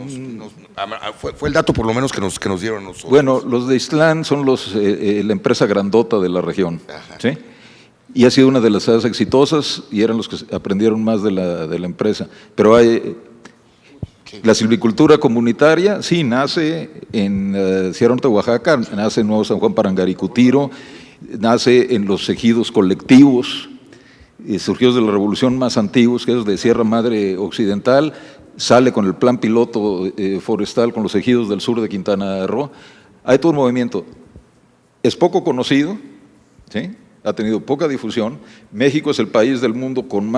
fue el dato por lo menos que nos dieron a nosotros. Bueno, los de Ixtlán son la empresa grandota de la región, ¿sí? Y ha sido una de las áreas exitosas y eran los que aprendieron más de la empresa. Pero la silvicultura comunitaria, sí, nace en Sierra Norte de Oaxaca, nace en Nuevo San Juan Parangaricutiro, nace en los ejidos colectivos, surgidos de la revolución más antiguos, que es de Sierra Madre Occidental, sale con el plan piloto forestal con los ejidos del sur de Quintana Roo. Hay todo un movimiento. Es poco conocido, ¿sí?, ha tenido poca difusión. México es el país del mundo con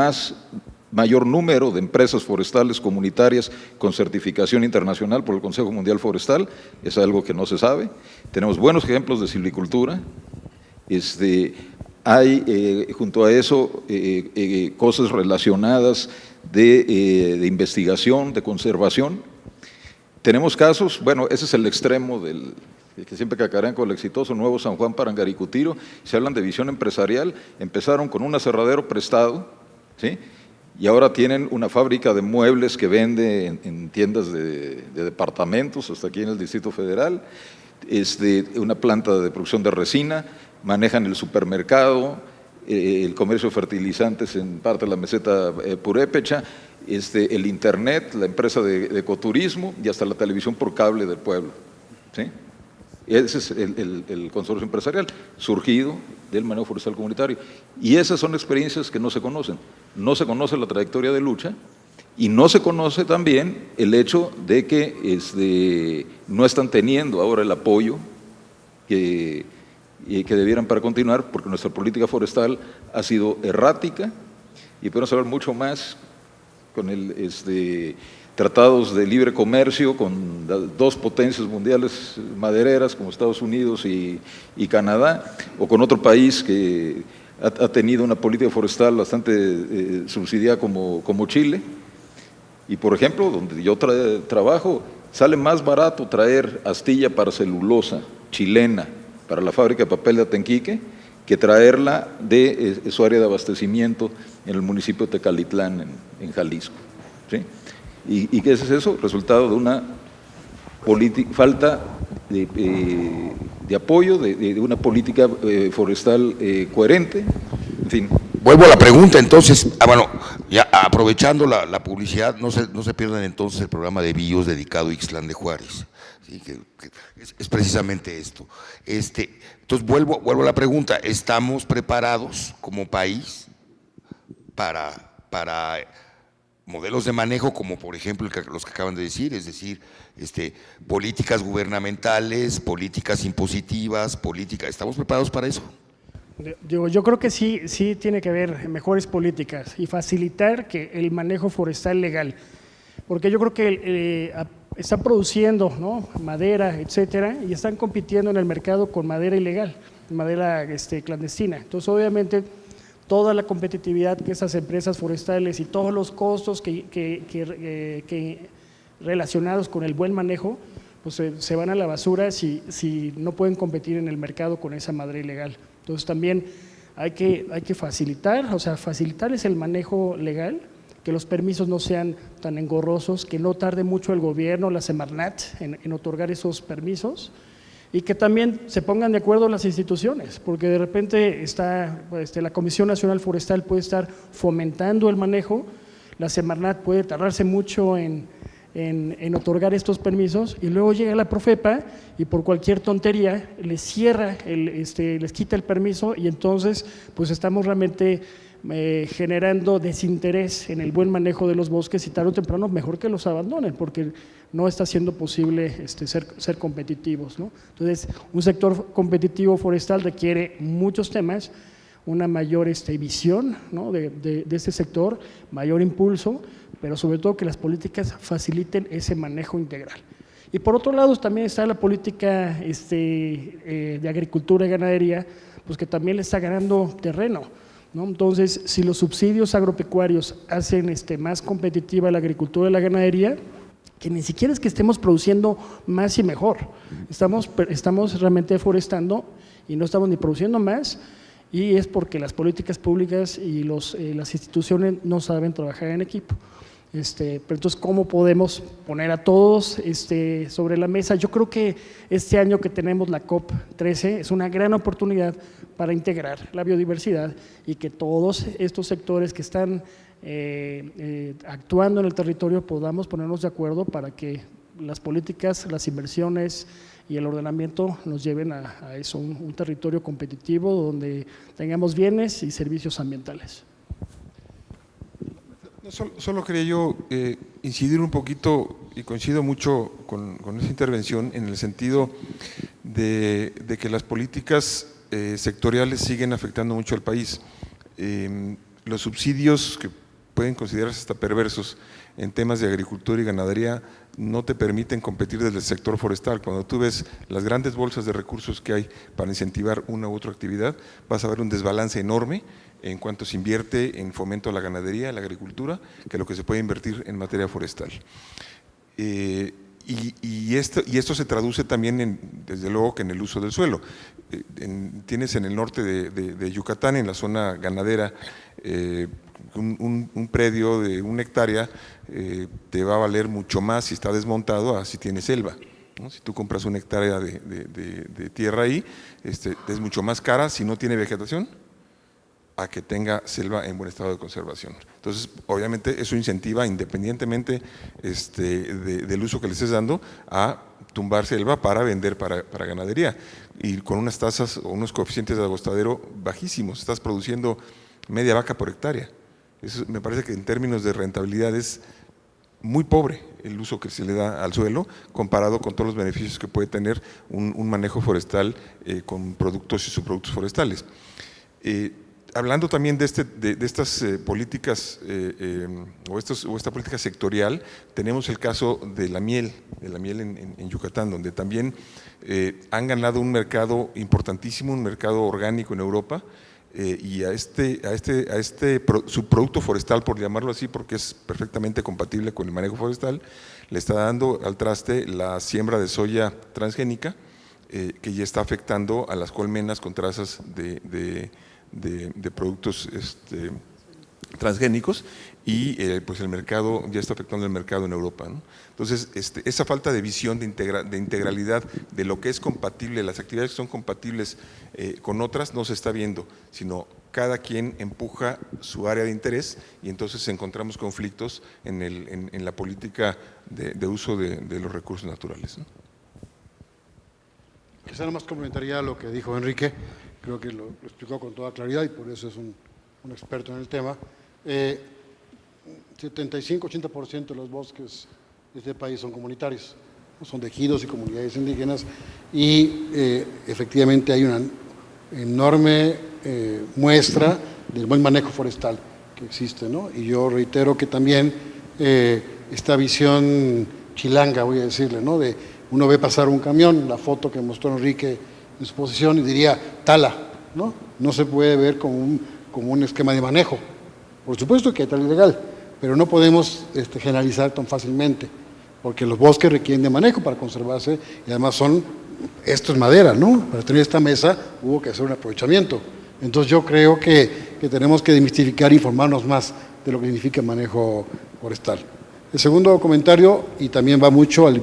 mayor número de empresas forestales comunitarias con certificación internacional por el Consejo Mundial Forestal, es algo que no se sabe. Tenemos buenos ejemplos de silvicultura. Hay junto a eso cosas relacionadas de investigación, de conservación. Tenemos casos, bueno, ese es el extremo que siempre cacarean con el exitoso Nuevo San Juan Parangaricutiro, se hablan de visión empresarial, empezaron con un aserradero prestado, ¿sí?, y ahora tienen una fábrica de muebles que vende en tiendas de departamentos, hasta aquí en el Distrito Federal, una planta de producción de resina, manejan el supermercado, el comercio de fertilizantes en parte de la meseta purépecha, el internet, la empresa de ecoturismo y hasta la televisión por cable del pueblo, ¿sí? Ese es el consorcio empresarial surgido del manejo forestal comunitario. Y esas son experiencias que no se conocen. No se conoce la trayectoria de lucha y no se conoce también el hecho de que no están teniendo ahora el apoyo que debieran para continuar, porque nuestra política forestal ha sido errática y podemos hablar mucho más con tratados de libre comercio con dos potencias mundiales madereras como Estados Unidos y Canadá, o con otro país que ha tenido una política forestal bastante subsidiada como Chile. Y por ejemplo, donde yo trabajo, sale más barato traer astilla para celulosa chilena para la fábrica de papel de Atenquique que traerla de su área de abastecimiento en el municipio de Tecalitlán, en Jalisco, ¿sí? ¿Y qué es eso? Resultado de una falta de apoyo, de una política forestal coherente, en fin. Vuelvo a la pregunta, entonces, bueno, ya aprovechando la publicidad, no se pierdan entonces el programa de BIOS dedicado a Ixtlán de Juárez, ¿sí? que es precisamente esto. Entonces, vuelvo a la pregunta, ¿estamos preparados como país para modelos de manejo como por ejemplo los que acaban de decir, es decir, políticas gubernamentales, políticas impositivas, ¿estamos preparados para eso? Yo creo que sí tiene que haber mejores políticas y facilitar que el manejo forestal legal, porque yo creo que están produciendo, ¿no?, madera, etcétera, y están compitiendo en el mercado con madera ilegal, madera clandestina. Entonces, obviamente, toda la competitividad que esas empresas forestales y todos los costos que relacionados con el buen manejo, pues se van a la basura si no pueden competir en el mercado con esa madera ilegal. Entonces también hay que facilitarles el manejo legal, que los permisos no sean tan engorrosos, que no tarde mucho el gobierno, la Semarnat, en otorgar esos permisos, y que también se pongan de acuerdo las instituciones, porque de repente la Comisión Nacional Forestal puede estar fomentando el manejo, la Semarnat puede tardarse mucho en otorgar estos permisos, y luego llega la Profepa y por cualquier tontería les cierra, les quita el permiso, y entonces pues estamos realmente generando desinterés en el buen manejo de los bosques, y tarde o temprano mejor que los abandonen, porque no está siendo posible ser competitivos, ¿no? Entonces, un sector competitivo forestal requiere muchos temas, una mayor visión, ¿no?, de este sector, mayor impulso, pero sobre todo que las políticas faciliten ese manejo integral. Y por otro lado también está la política de agricultura y ganadería, pues que también le está ganando terreno. ¿no? Entonces, si los subsidios agropecuarios hacen más competitiva la agricultura y la ganadería, que ni siquiera es que estemos produciendo más y mejor, estamos realmente deforestando y no estamos ni produciendo más, y es porque las políticas públicas y las instituciones no saben trabajar en equipo. Pero entonces, ¿cómo podemos poner a todos sobre la mesa? Yo creo que este año que tenemos la COP13 es una gran oportunidad para integrar la biodiversidad y que todos estos sectores que están actuando en el territorio podamos ponernos de acuerdo para que las políticas, las inversiones y el ordenamiento nos lleven a eso, un territorio competitivo donde tengamos bienes y servicios ambientales. Solo quería yo incidir un poquito, y coincido mucho con esa intervención, en el sentido de que las políticas sectoriales siguen afectando mucho al país. Los subsidios, que pueden considerarse hasta perversos en temas de agricultura y ganadería, no te permiten competir desde el sector forestal. Cuando tú ves las grandes bolsas de recursos que hay para incentivar una u otra actividad, vas a ver un desbalance enorme en cuanto se invierte en fomento a la ganadería, a la agricultura, que lo que se puede invertir en materia forestal. Y esto se traduce también, desde luego, que en el uso del suelo. Tienes en el norte de Yucatán, en la zona ganadera, un predio de 1 hectárea te va a valer mucho más si está desmontado a si tiene selva, ¿no? Si tú compras 1 hectárea de tierra ahí, es mucho más cara si no tiene vegetación a que tenga selva en buen estado de conservación. Entonces, obviamente, eso incentiva, independientemente del uso que le estés dando, a tumbar selva para vender para ganadería, y con unas tasas o unos coeficientes de agostadero bajísimos. Estás produciendo media vaca por hectárea. Eso me parece que en términos de rentabilidad es muy pobre el uso que se le da al suelo comparado con todos los beneficios que puede tener un manejo forestal con productos y subproductos forestales. Hablando también de estas políticas o esta política sectorial, tenemos el caso de la miel en Yucatán, donde también han ganado un mercado importantísimo, un mercado orgánico en Europa, y a este subproducto forestal, por llamarlo así, porque es perfectamente compatible con el manejo forestal, le está dando al traste la siembra de soya transgénica, que ya está afectando a las colmenas con trazas de productos transgénicos, y pues el mercado ya está afectando el mercado en Europa, ¿no? Entonces, esa falta de visión de integralidad de lo que es compatible, las actividades que son compatibles con otras, no se está viendo, sino cada quien empuja su área de interés, y entonces encontramos conflictos en la política de uso de los recursos naturales, ¿no? Quizá nada más comentaría lo que dijo Enrique. Creo que lo explicó con toda claridad y por eso es un experto en el tema. 75-80% de los bosques de este país son comunitarios, ¿no? Son de ejidos y comunidades indígenas, y efectivamente hay una enorme muestra del buen manejo forestal que existe, ¿no? Y yo reitero que también esta visión chilanga, voy a decirle, ¿no? De uno ve pasar un camión, la foto que mostró Enrique en su posición, y diría tala, ¿no? No se puede ver como un esquema de manejo. Por supuesto que hay tala ilegal, pero no podemos generalizar tan fácilmente, porque los bosques requieren de manejo para conservarse, y además esto es madera, ¿no? Para tener esta mesa hubo que hacer un aprovechamiento. Entonces yo creo que tenemos que desmistificar e informarnos más de lo que significa el manejo forestal. El segundo comentario, y también va mucho a la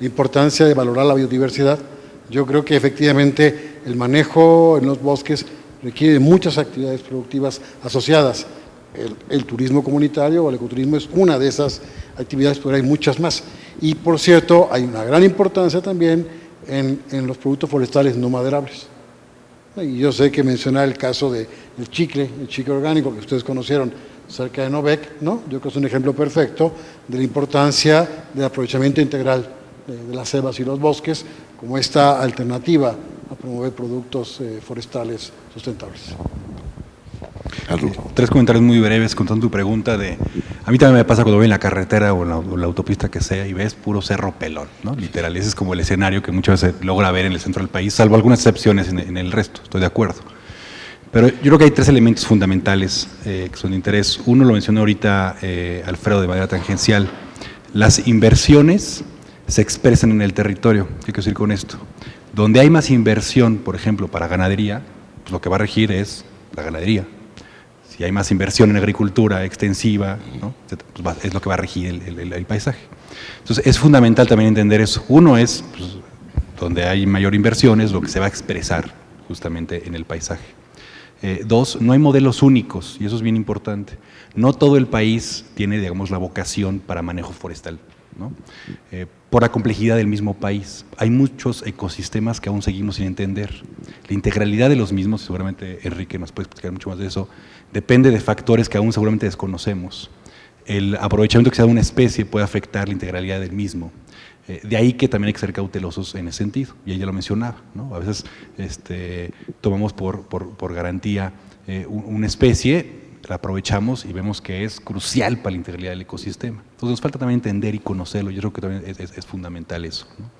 importancia de valorar la biodiversidad. Yo creo que efectivamente el manejo en los bosques requiere de muchas actividades productivas asociadas. El turismo comunitario o el ecoturismo es una de esas actividades, pero hay muchas más. Y por cierto, hay una gran importancia también en los productos forestales no maderables. Y yo sé que mencionar el caso del chicle, el chicle orgánico que ustedes conocieron cerca de Novec, ¿no? Yo creo que es un ejemplo perfecto de la importancia del aprovechamiento integral de las selvas y los bosques como esta alternativa a promover productos forestales sustentables. 3 comentarios muy breves contando tu pregunta. A mí también me pasa cuando voy en la carretera o la autopista que sea y ves puro cerro pelón, ¿no? Literal, ese es como el escenario que muchas veces logra ver en el centro del país, salvo algunas excepciones en el resto, estoy de acuerdo. Pero yo creo que hay 3 elementos fundamentales que son de interés. Uno lo mencionó ahorita Alfredo de manera tangencial. Las inversiones se expresan en el territorio. ¿Qué quiero decir con esto? Donde hay más inversión, por ejemplo, para ganadería, pues lo que va a regir es la ganadería. Si hay más inversión en agricultura extensiva, ¿no? Pues es lo que va a regir el paisaje. Entonces, es fundamental también entender eso. Uno es, pues, donde hay mayor inversión, es lo que se va a expresar justamente en el paisaje. 2, no hay modelos únicos, y eso es bien importante. No todo el país tiene, digamos, la vocación para manejo forestal, ¿no? Por la complejidad del mismo país. Hay muchos ecosistemas que aún seguimos sin entender. La integralidad de los mismos, seguramente Enrique nos puede explicar mucho más de eso, depende de factores que aún seguramente desconocemos. El aprovechamiento que se da de una especie puede afectar la integralidad del mismo. De ahí que también hay que ser cautelosos en ese sentido, y ella lo mencionaba, ¿no? A veces tomamos por garantía una especie, la aprovechamos y vemos que es crucial para la integralidad del ecosistema. Entonces nos falta también entender y conocerlo, yo creo que también es fundamental eso, ¿no?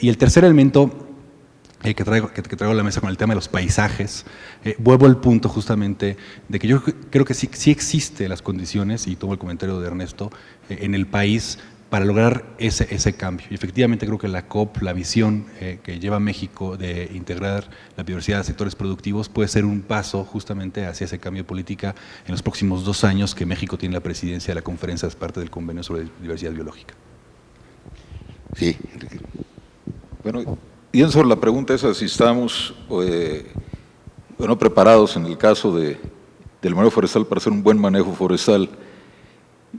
Y el tercer elemento que traigo a la mesa con el tema de los paisajes, vuelvo al punto justamente de que yo creo que sí existe las condiciones, y tomo el comentario de Ernesto, en el país para lograr ese cambio. Y efectivamente creo que la COP, la visión que lleva México de integrar la biodiversidad a sectores productivos puede ser un paso justamente hacia ese cambio de política en los próximos 2 años que México tiene la presidencia de la conferencia as parte del Convenio sobre Diversidad Biológica. Sí. Bueno, y sobre la pregunta esa, si estamos preparados en el caso del manejo forestal para hacer un buen manejo forestal,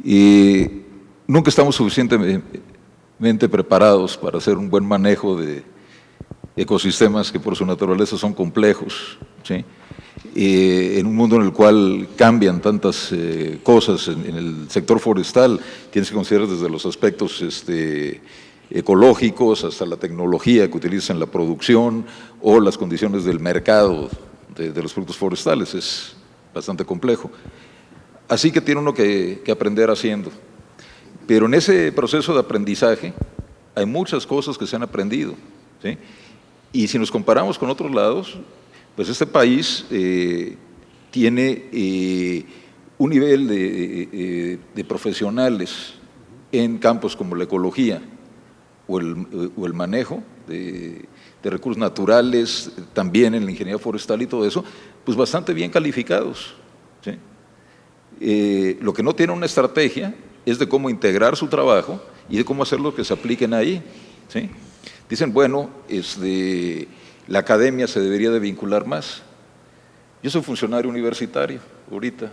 y nunca estamos suficientemente preparados para hacer un buen manejo de ecosistemas que por su naturaleza son complejos, ¿sí? En un mundo en el cual cambian tantas cosas en el sector forestal, tienes que considerar desde los aspectos ecológicos hasta la tecnología que utilizan en la producción o las condiciones del mercado de los productos forestales. Es bastante complejo. Así que tiene uno que aprender haciendo. Pero en ese proceso de aprendizaje hay muchas cosas que se han aprendido, ¿sí? Y si nos comparamos con otros lados, pues este país tiene un nivel de profesionales en campos como la ecología o el manejo de recursos naturales, también en la ingeniería forestal y todo eso, pues bastante bien calificados, ¿sí? Lo que no tiene una estrategia es de cómo integrar su trabajo y de cómo hacerlo que se apliquen ahí, ¿sí? Dicen, bueno, la academia se debería de vincular más. Yo soy funcionario universitario ahorita,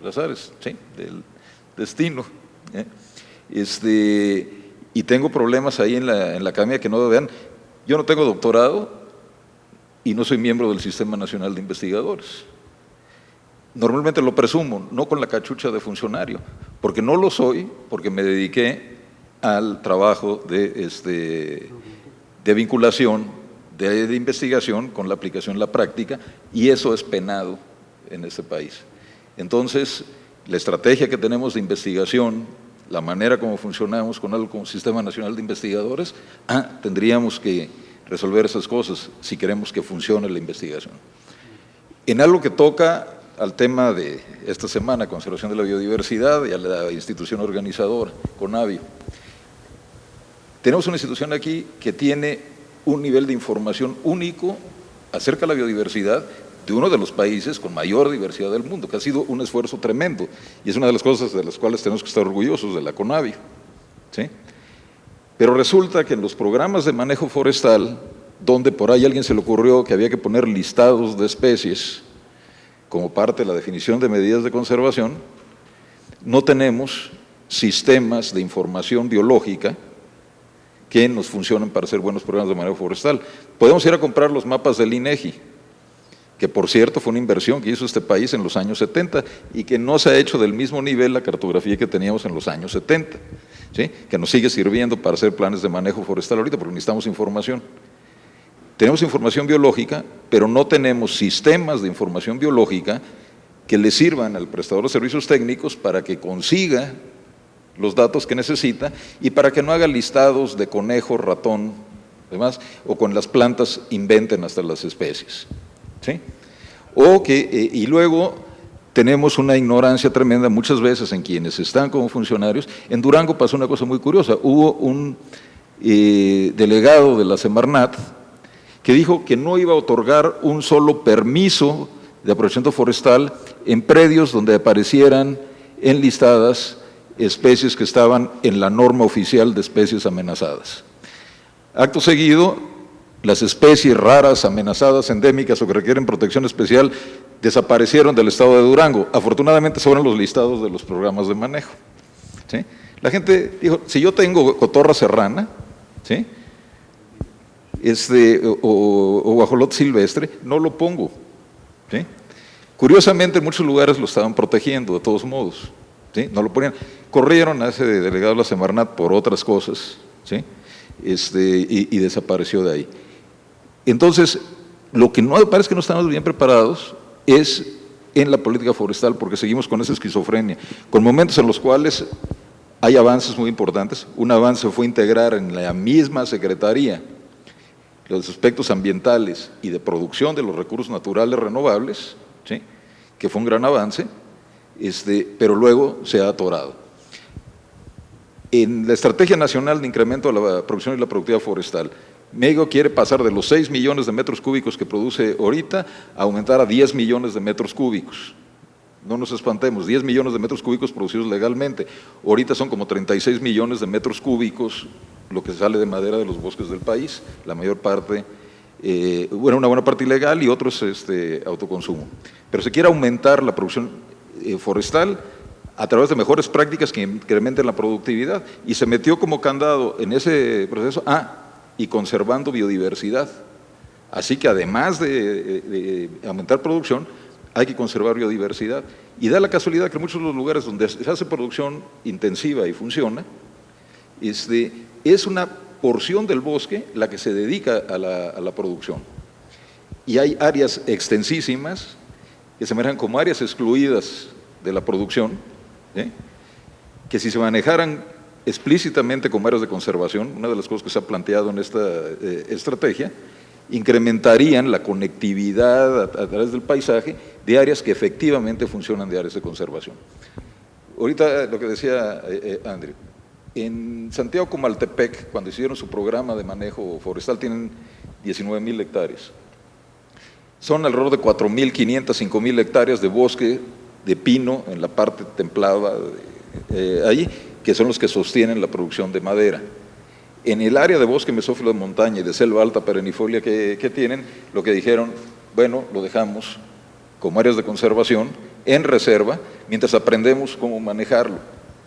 las áreas, ¿sí? Del destino, y tengo problemas ahí en la academia que no vean. Yo no tengo doctorado y no soy miembro del Sistema Nacional de Investigadores. Normalmente lo presumo, no con la cachucha de funcionario, porque no lo soy, porque me dediqué al trabajo de vinculación, de investigación con la aplicación en la práctica, y eso es penado en este país. Entonces, la estrategia que tenemos de investigación, la manera como funcionamos con algo como Sistema Nacional de Investigadores, tendríamos que resolver esas cosas si queremos que funcione la investigación. En algo que toca al tema de esta semana, conservación de la biodiversidad, y a la institución organizadora, CONABIO. Tenemos una institución aquí que tiene un nivel de información único acerca de la biodiversidad de uno de los países con mayor diversidad del mundo, que ha sido un esfuerzo tremendo, y es una de las cosas de las cuales tenemos que estar orgullosos de la CONABIO, ¿sí? Pero resulta que en los programas de manejo forestal, donde por ahí a alguien se le ocurrió que había que poner listados de especies como parte de la definición de medidas de conservación, no tenemos sistemas de información biológica que nos funcionen para hacer buenos programas de manejo forestal. Podemos ir a comprar los mapas del INEGI, que por cierto fue una inversión que hizo este país en los años 70 y que no se ha hecho del mismo nivel la cartografía que teníamos en los años 70, ¿sí? Que nos sigue sirviendo para hacer planes de manejo forestal ahorita porque necesitamos información. Tenemos información biológica, pero no tenemos sistemas de información biológica que le sirvan al prestador de servicios técnicos para que consiga los datos que necesita y para que no haga listados de conejo, ratón, demás, o con las plantas inventen hasta las especies, ¿sí? Y luego tenemos una ignorancia tremenda muchas veces en quienes están como funcionarios. En Durango pasó una cosa muy curiosa. Hubo un delegado de la Semarnat que dijo que no iba a otorgar un solo permiso de aprovechamiento forestal en predios donde aparecieran enlistadas especies que estaban en la norma oficial de especies amenazadas. Acto seguido, las especies raras, amenazadas, endémicas o que requieren protección especial desaparecieron del estado de Durango. Afortunadamente fueron los listados de los programas de manejo, ¿sí? La gente dijo, si yo tengo cotorra serrana, ¿sí? O guajolote silvestre, no lo pongo, ¿sí? Curiosamente, en muchos lugares lo estaban protegiendo, de todos modos, ¿sí? No lo ponían. Corrieron a ese delegado de la Semarnat por otras cosas, ¿sí? Y desapareció de ahí. Entonces, lo que no parece que no estamos bien preparados es en la política forestal, porque seguimos con esa esquizofrenia, con momentos en los cuales hay avances muy importantes. Un avance fue integrar en la misma Secretaría los aspectos ambientales y de producción de los recursos naturales renovables, ¿sí? Que fue un gran avance, pero luego se ha atorado. En la Estrategia Nacional de Incremento de la Producción y la Productividad Forestal, México quiere pasar de los 6 millones de metros cúbicos que produce ahorita a aumentar a 10 millones de metros cúbicos. No nos espantemos, 10 millones de metros cúbicos producidos legalmente. Ahorita son como 36 millones de metros cúbicos lo que sale de madera de los bosques del país, la mayor parte, una buena parte ilegal y otros autoconsumo. Pero se quiere aumentar la producción forestal a través de mejores prácticas que incrementen la productividad, y se metió como candado en ese proceso, y conservando biodiversidad. Así que además de aumentar producción, hay que conservar biodiversidad. Y da la casualidad que en muchos de los lugares donde se hace producción intensiva y funciona, es una porción del bosque la que se dedica a la producción. Y hay áreas extensísimas que se manejan como áreas excluidas de la producción, que si se manejaran explícitamente como áreas de conservación, una de las cosas que se ha planteado en esta estrategia, incrementarían la conectividad a través del paisaje de áreas que efectivamente funcionan de áreas de conservación. Ahorita lo que decía Andrew, en Santiago Comaltepec, cuando hicieron su programa de manejo forestal, tienen 19,000 hectáreas. Son alrededor de 4,500, 5,000 hectáreas de bosque de pino en la parte templada allí, que son los que sostienen la producción de madera. En el área de bosque mesófilo de montaña y de selva alta perennifolia que tienen, lo que dijeron, bueno, lo dejamos como áreas de conservación, en reserva, mientras aprendemos cómo manejarlo.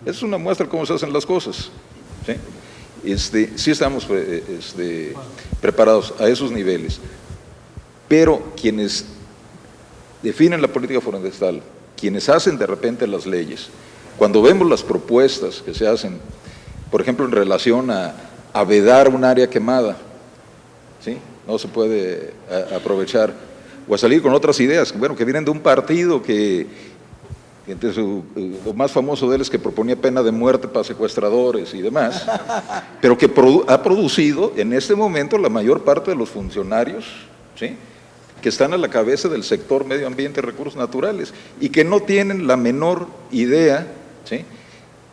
Es una muestra de cómo se hacen las cosas, ¿sí? Sí estamos preparados a esos niveles, pero quienes definen la política forestal, quienes hacen de repente las leyes, cuando vemos las propuestas que se hacen, por ejemplo, en relación a vedar un área quemada, ¿sí? No se puede aprovechar, o a salir con otras ideas, bueno, que vienen de un partido que entre lo más famoso de él es que proponía pena de muerte para secuestradores y demás, pero que ha producido en este momento la mayor parte de los funcionarios, ¿sí? Que están a la cabeza del sector medio ambiente y recursos naturales y que no tienen la menor idea, ¿sí?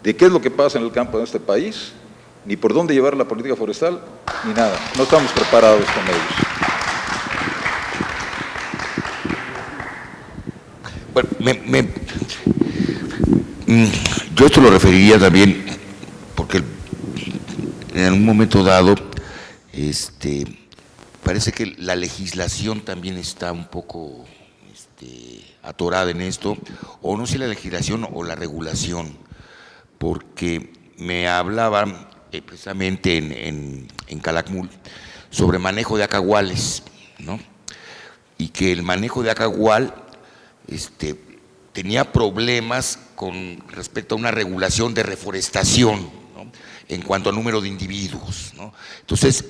De qué es lo que pasa en el campo de este país, ni por dónde llevar la política forestal, ni nada. No estamos preparados con ellos. Bueno, yo esto lo referiría también, porque en un momento dado, parece que la legislación también está un poco atorada en esto, o no sé la legislación o la regulación, porque me hablaban precisamente en Calakmul sobre manejo de acahuales, ¿no? Y que el manejo de acahual tenía problemas con respecto a una regulación de reforestación, ¿no? En cuanto al número de individuos, ¿no? Entonces,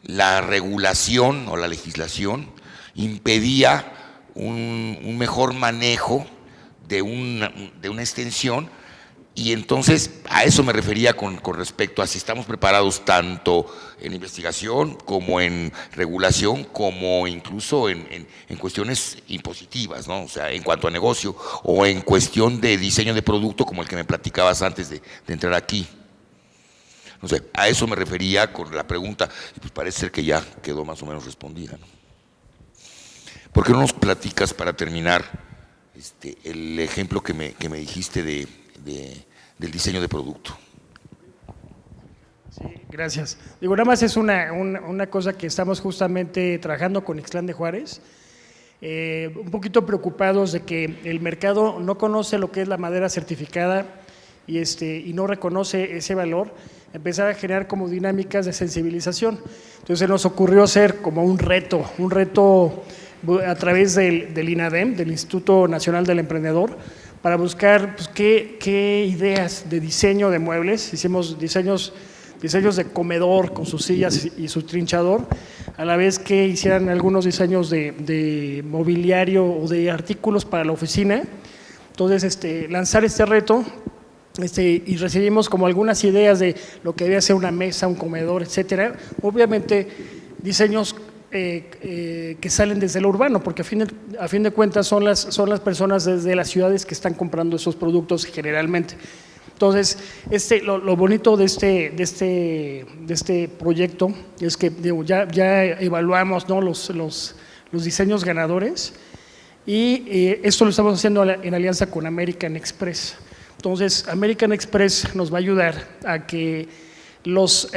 la regulación o la legislación impedía un mejor manejo de una extensión Y entonces a eso me refería con respecto a si estamos preparados tanto en investigación como en regulación, como incluso en cuestiones impositivas, ¿no? O sea, en cuanto a negocio o en cuestión de diseño de producto como el que me platicabas antes de entrar aquí. No sé, a eso me refería con la pregunta, y pues parece ser que ya quedó más o menos respondida, ¿no? ¿Por qué no nos platicas para terminar el ejemplo que me dijiste del diseño de producto? Sí, gracias. Digo, nada más es una cosa que estamos justamente trabajando con Ixtlán de Juárez, un poquito preocupados de que el mercado no conoce lo que es la madera certificada y no reconoce ese valor, empezar a generar como dinámicas de sensibilización. Entonces nos ocurrió hacer como un reto a través del INADEM, del Instituto Nacional del Emprendedor, para buscar pues, qué ideas de diseño de muebles. Hicimos diseños de comedor con sus sillas y su trinchador, a la vez que hicieran algunos diseños de mobiliario o de artículos para la oficina. Entonces, lanzar este reto, y recibimos como algunas ideas de lo que debía ser una mesa, un comedor, etcétera. Obviamente, diseños que salen desde lo urbano, porque a fin de cuentas son las personas desde las ciudades que están comprando esos productos generalmente. Entonces, lo bonito de este proyecto es que digo, ya evaluamos, ¿no?, los diseños ganadores, y esto lo estamos haciendo en alianza con American Express. Entonces, American Express nos va a ayudar a que los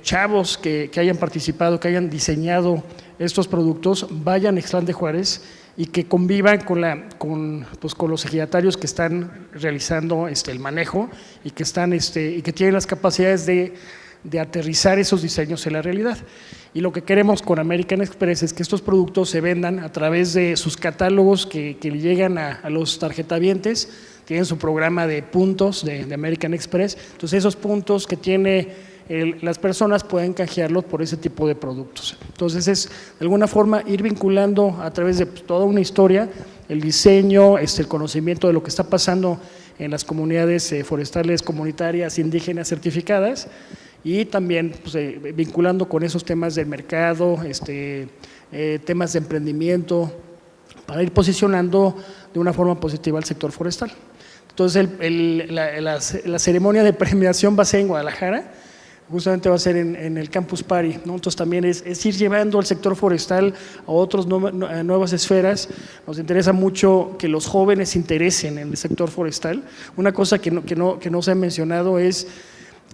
chavos que hayan participado, que hayan diseñado estos productos, vayan a Ixtlán de Juárez y que convivan con los ejidatarios que están realizando el manejo y que tienen las capacidades de aterrizar esos diseños en la realidad. Y lo que queremos con American Express es que estos productos se vendan a través de sus catálogos que le llegan a los tarjetavientes. Tienen su programa de puntos de American Express, entonces esos puntos que tiene las personas pueden canjearlos por ese tipo de productos. Entonces es de alguna forma ir vinculando a través de toda una historia el diseño, el conocimiento de lo que está pasando en las comunidades forestales comunitarias indígenas certificadas, y también pues, vinculando con esos temas del mercado, temas de emprendimiento, para ir posicionando de una forma positiva al sector forestal. Entonces la ceremonia de premiación va a ser en Guadalajara, justamente va a ser en el Campus Party, ¿no? Entonces también es ir llevando al sector forestal a otras nuevas esferas. Nos interesa mucho que los jóvenes se interesen en el sector forestal. Una cosa que no se ha mencionado es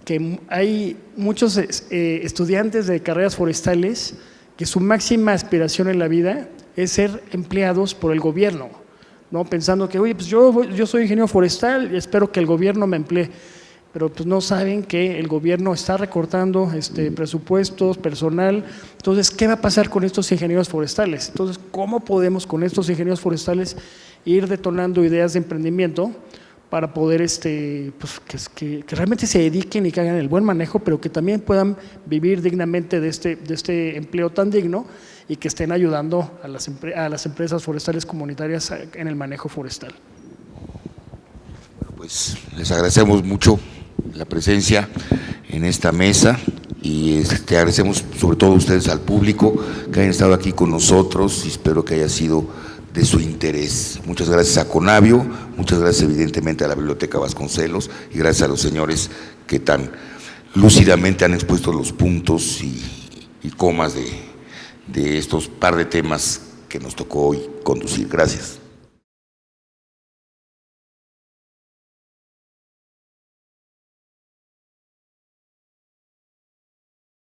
que hay muchos estudiantes de carreras forestales que su máxima aspiración en la vida es ser empleados por el gobierno, ¿no? Pensando que, oye, pues yo soy ingeniero forestal y espero que el gobierno me emplee, pero pues no saben que el gobierno está recortando presupuestos, personal. Entonces, ¿qué va a pasar con estos ingenieros forestales? Entonces, ¿cómo podemos con estos ingenieros forestales ir detonando ideas de emprendimiento para poder pues, que realmente se dediquen y que hagan el buen manejo, pero que también puedan vivir dignamente de este empleo tan digno, y que estén ayudando a las empresas forestales comunitarias en el manejo forestal? Bueno, pues les agradecemos mucho la presencia en esta mesa, y agradecemos sobre todo a ustedes, al público, que hayan estado aquí con nosotros, y espero que haya sido de su interés. Muchas gracias a Conavio, muchas gracias evidentemente a la Biblioteca Vasconcelos, y gracias a los señores que tan lúcidamente han expuesto los puntos y comas de estos par de temas que nos tocó hoy conducir. Gracias.